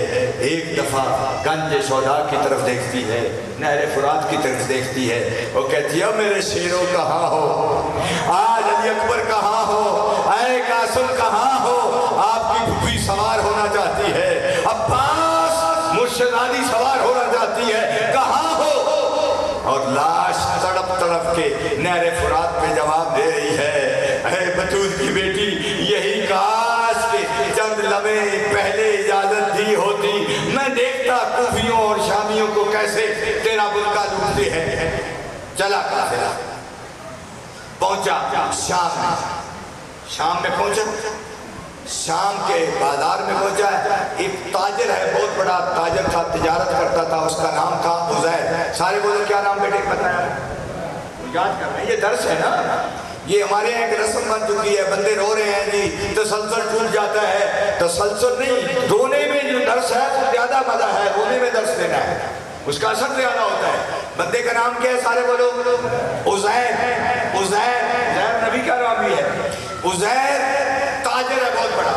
ایک دفعہ گنج سودا کی طرف دیکھتی ہے، نہر فرات کی طرف دیکھتی ہے، وہ کہتی ہے میرے شیروں کہاں ہو، آج علی اکبر کہاں ہو، اے قاسم کہاں ہو، آپ کی پھوپھی سوار ہونا چاہتی ہے، عباس مرشد علی سوار ہونا چاہتی ہے، کہاں ہو؟ اور لاش تڑپ تڑپ کے نہر فرات پہ جواب دے رہی ہے، اے بطول کی بیٹی یہی کاش کہ چند لمحے پہلے اجازت دی ہوتی، میں دیکھتا کوفیوں اور شامیوں کو کیسے تیرا برقع لوٹتے ہیں۔ چلا قافلہ پہنچا شام میں، شام میں پہنچا، شام کے بازار میں پہنچا ہے، ایک تاجر ہے، بہت بڑا تاجر تھا، تجارت کرتا تھا، اس کا نام تھا عزیر۔ سارے بولے کیا نام بیٹے پتہ ہے؟ یاد کر رہے ہیں، یہ درس ہے نا، یہ ہمارے یہاں ایک رسم بن چکی ہے، بندے رو رہے ہیں جی تسلسل ٹوٹ جاتا ہے، تسلسل نہیں، رونے میں جو درس ہے تو زیادہ مزہ ہے، رونے میں درس دینا ہے، اس کا اثر زیادہ ہوتا ہے۔ بندے کا نام کیا ہے؟ سارے بولو عزیر، عزیر نبی کا نام بھی ہے، عزیر تاجر ہے بہت بڑا۔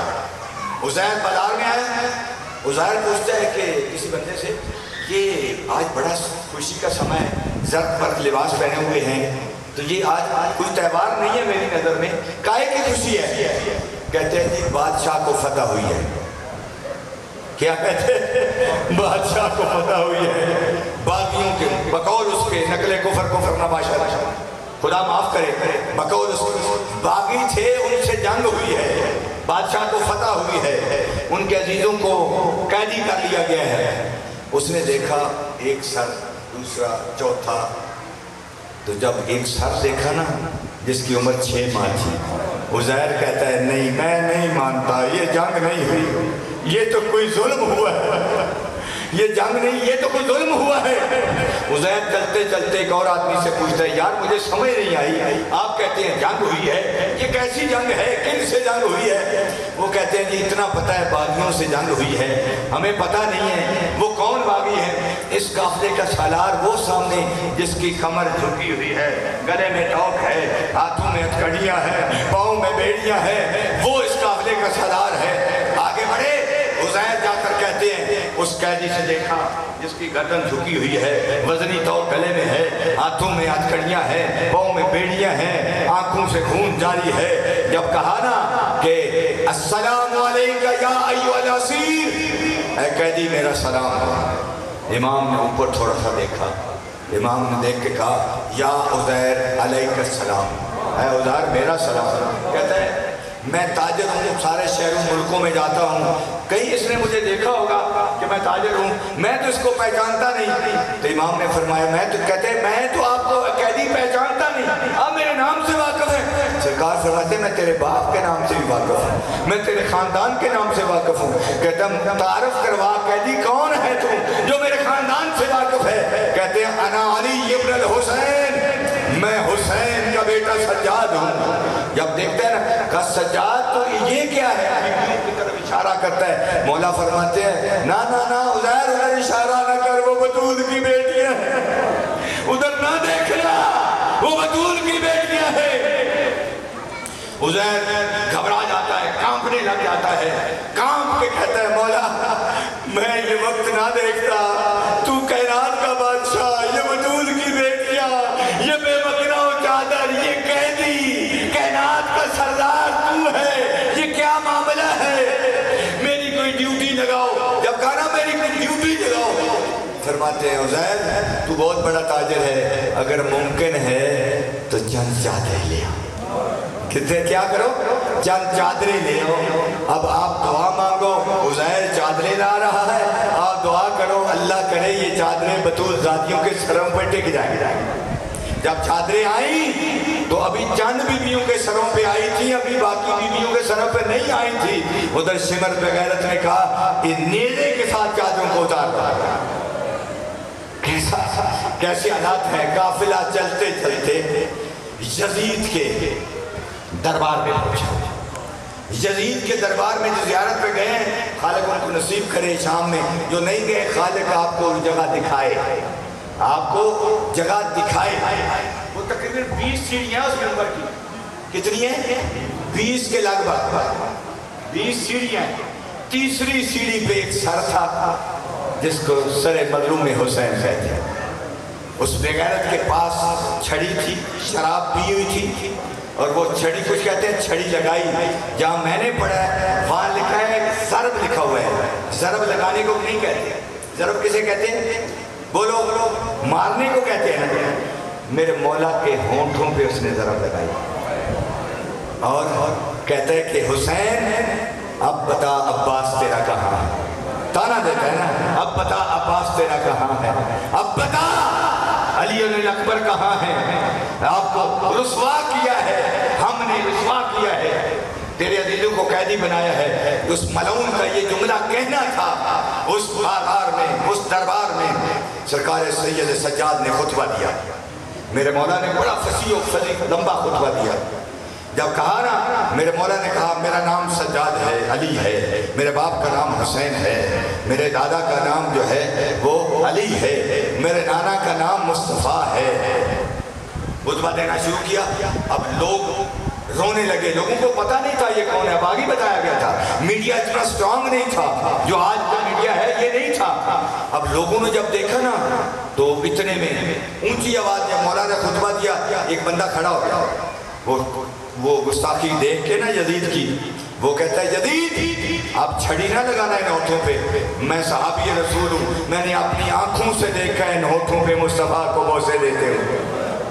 عزیر بازار میں آیا ہے، عزیر پوچھتا ہے کہ کسی بندے سے یہ آج بڑا خوشی کا سمے ہے، زرد پر لباس پہنے ہوئے ہیں، تو یہ آج کوئی تہوار نہیں ہے میری نظر میں، کائے کی خوشی ہے؟ کہتے ہیں جی بادشاہ کو فتح ہوئی ہے۔ کیا کہتے ہیں؟ بادشاہ کو فتح ہوئی ہے، باغیوں کے بقول اس کے نقل کفر نباشا، خدا معاف کرے، بقول اس باغی تھے ان سے جنگ ہوئی ہے، بادشاہ کو فتح ہوئی ہے، ان کے عزیزوں کو قیدی کر لیا گیا ہے۔ اس نے دیکھا ایک سر، دوسرا، چوتھا، تو جب ایک سر دیکھا نا جس کی عمر 6 ماہ تھی، عزیر کہتا ہے نہیں میں نہیں مانتا، یہ جنگ نہیں ہوئی، یہ تو کوئی ظلم ہوا ہے، یہ جنگ نہیں، یہ تو کوئی ظلم ہوا ہے۔ عزیر چلتے چلتے ایک اور آدمی سے پوچھتا ہے یار مجھے سمجھ نہیں آئی، آپ کہتے ہیں جنگ ہوئی ہے، یہ کیسی جنگ ہے، کن سے جنگ ہوئی ہے؟ وہ کہتے ہیں جی اتنا پتہ ہے باغیوں سے جنگ ہوئی ہے، ہمیں پتہ نہیں ہے وہ کون باغی ہے۔ اس قافلے کا سالار وہ سامنے جس کی کمر جھکی ہوئی ہے، گلے میں ٹوک ہے، ہاتھوں میں ہتھکڑیاں ہیں، پاؤں میں بیڑیاں ہیں، وہ اس قافلے کا سالار ہے۔ آگے بڑھے، عزیر جا کر کہتے ہیں اس قیدی سے دیکھا جس کی گردن جھکی ہوئی ہے، وزنی توق گلے میں ہے، ہاتھوں میں ہتھکڑیاں ہیں، پاؤں میں بیڑیاں ہیں، آنکھوں سے خون جاری ہے۔ جب کہا نا کہ السلام علیکہ یا ایھا الاسیر، اے قیدی میرا سلام، امام نے اوپر تھوڑا سا دیکھا، امام نے دیکھ کے کہا یا عزیر علیکہ السلام، اے عزیر میرا سلام۔ کہتا ہے میں تاجر ہوں، سارے شہروں ملکوں میں جاتا ہوں، کہیں اس نے مجھے دیکھا ہوگا کہ میں تاجر ہوں، میں تو اس کو پہچانتا نہیں۔ تو امام نے فرمایا میں تو کہتے ہیں میں تو آپ کو قیدی پہچانتا نہیں، آپ میرے نام سے واقف ہیں؟ سرکار فرماتے ہیں میں تیرے باپ کے نام سے بھی واقف ہوں، میں تیرے خاندان کے نام سے واقف ہوں۔ کہتا ہے تعارف کروا قیدی کون ہے تو جو میرے خاندان سے واقف ہے؟ کہتے ہیں انا علی ابن الحسین، میں حسین کا بیٹا سجاد ہوں۔ جب دیکھتے ہیں نا کہ سجاد تو یہ کیا ہے، بیویوں کی طرف اشارہ کرتا ہے، مولا فرماتے ہیں نا نا نا عزیر ادھر اشارہ نہ کر، وہ بطول کی بیٹیاں ہیں، ادھر نہ دیکھنا، وہ بطول کی بیٹیاں ہیں۔ عزیر گھبرا جاتا ہے، کانپنے لگ جاتا ہے، کانپ کے کہتا ہے مولا میں یہ وقت نہ دیکھتا، تو کائنات کا بادشاہ، یہ بطول کی بیٹیاں، یہ بے مکنا و چادر، یہ قیدی، کائنات کا سردار تو ہے، یہ کیا معاملہ ہے، میری کوئی ڈیوٹی لگاؤ۔ جب کہا نا میری کوئی ڈیوٹی لگاؤ، فرماتے ہیں عزیر تو بہت بڑا تاجر ہے، اگر ممکن ہے تو چند چادریں لے آؤ۔ کہتے کیا کرو؟ چند چادریں لے آؤ۔ اب آپ دعا مانگو، عزیر چادریں لا رہا ہے، آپ دعا کرو اللہ کرے یہ چادریں بطول ذاتیوں کے سروں پہ ٹک جائیں۔ جب چادریں آئیں تو ابھی چند بیویوں کے سروں پہ آئی تھی، ابھی باقی بیویوں کے سروں پہ نہیں آئی تھی۔ ادھر شمر بغیرت نے کہا کہ نیزے کے ساتھ چادروں کو اتار دو۔ کیسے حالات ہیں، قافلہ چلتے چلتے یزید کے دربار میں پہنچا۔ یزید کے دربار میں جو زیارت پہ گئے ہیں، خالق ان کو نصیب کرے شام میں، جو نہیں گئے خالق آپ کو جگہ دکھائے، آپ کو جگہ دکھائے۔ وہ تقریباً 20 سیڑھیاں اس نمبر کی، کتنی ہیں؟ 20 کے لگ بھگ 20 سیڑھیاں۔ تیسری سیڑھی پہ ایک سر تھا جس کو سر مظلوم حسین کہتے ہیں۔ اس بغیرت کے پاس چھڑی تھی، شراب پی ہوئی تھی، اور وہ چھڑی کچھ کہتے ہیں چھڑی لگائی، جہاں میں نے پڑھا ہے وہاں لکھا ہے ضرب لکھا ہوا ہے۔ ضرب لگانے کو نہیں کہتے، ضرب کسے کہتے ہیں؟ بولو مارنے کو کہتے ہیں نا۔ میرے مولا کے ہونٹوں پہ اس نے ضرب لگائی اور کہتا ہے کہ حسین اب بتا عباس تیرا کہاں ہے، تانا دیتا ہے نا، اب بتا عباس تیرا کہاں ہے، اب بتا علی اکبر کہاں ہے، آپ کو رسوا کیا ہے، ہم نے رسوا کیا ہے، تیرے عزیزوں کو قیدی بنایا ہے۔ اس ملعون کا یہ جملہ کہنا تھا اس بازار میں، اس دربار میں سرکار سید سجاد نے خطبہ دیا۔ میرے مولا نے بڑا فصیح و فصیح لمبا خطبہ دیا۔ جب کہا نا، میرے مولا نے کہا میرا نام سجاد ہے، علی ہے، میرے باپ کا نام حسین ہے، میرے دادا کا نام جو ہے وہ علی ہے، میرے نانا کا نام مصطفیٰ ہے۔ خطبہ دینا شروع کیا، اب لوگ رونے لگے، لوگوں کو پتہ نہیں تھا یہ کون ہے، اب آگے بتایا گیا تھا۔ میڈیا اتنا سٹرونگ نہیں تھا، جو آج کا میڈیا ہے یہ نہیں تھا۔ اب لوگوں نے جب دیکھا نا تو اتنے میں اونچی آواز میں مولا نے خطبہ دیا، ایک بندہ کھڑا ہو گیا، وہ گستاخی دیکھ کے نا یزید کی، وہ کہتا ہے یزید آپ چھڑی نہ لگانا ان ہونٹوں پہ، میں صحابی رسول ہوں، میں نے اپنی آنکھوں سے دیکھا ہے ان ہونٹوں پہ مصطفیٰ کو بوسے دیتے ہوئے،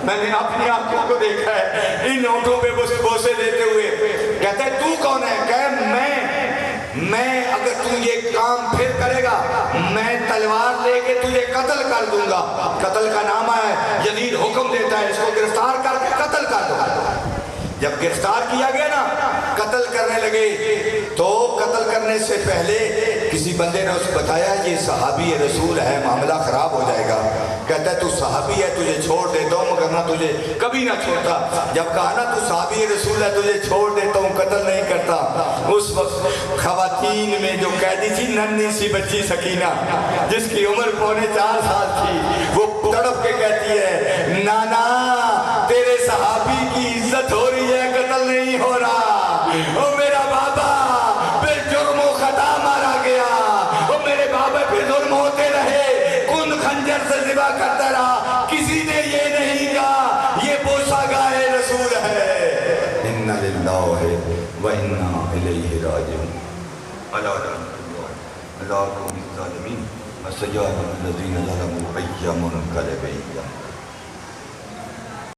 میں نے اپنی آنکھوں کو دیکھا ہے ان ہونٹوں پہ بوسے دیتے ہوئے۔ کہتا ہے تو کون ہے؟ کہ میں اگر تو یہ کام پھر کرے گا میں تلوار لے کے تجھے قتل کر دوں گا۔ قتل کا نامہ ہے، یزید حکم دیتا ہے اس کو گرفتار کر کے قتل کر دو۔ جب گرفتار کیا گیا نا، قتل کرنے لگے، تو قتل کرنے سے پہلے کسی بندے نے اس کو بتایا یہ صحابی رسول ہے، معاملہ خراب ہو جائے گا۔ کہتا ہے تو صحابی ہے تجھے چھوڑ دیتا ہوں مگر نہ تجھے کبھی نہ چھوڑتا۔ جب کہا نا تو صحابی رسول ہے تجھے چھوڑ دیتا ہوں قتل نہیں کرتا، اس وقت خواتین میں جو قیدی تھی ننھی سی بچی سکینہ جس کی عمر 3.25 سال تھی، وہ تڑپ کے کہتی ہے نانا تیرے صحابی کی عزت ہو رہی ہے، قتل نہیں ہو رہا، او میرا بابا پہ جرم و خطا مارا گیا، او میرے بابا پہ ظلم ہوتے رہے، کن خنجر سے ذبح کرتا رہا، کسی نے یہ نہیں کہا یہ بوسہ گائے رسول ہے۔ اِنَّ لِلَّهِ وَإِنَّا إِلَيْهِ رَاجِعُونَ۔ اللہ قوم الظالمین وسجاد الذین ظلموا أَيَّ مُنقلب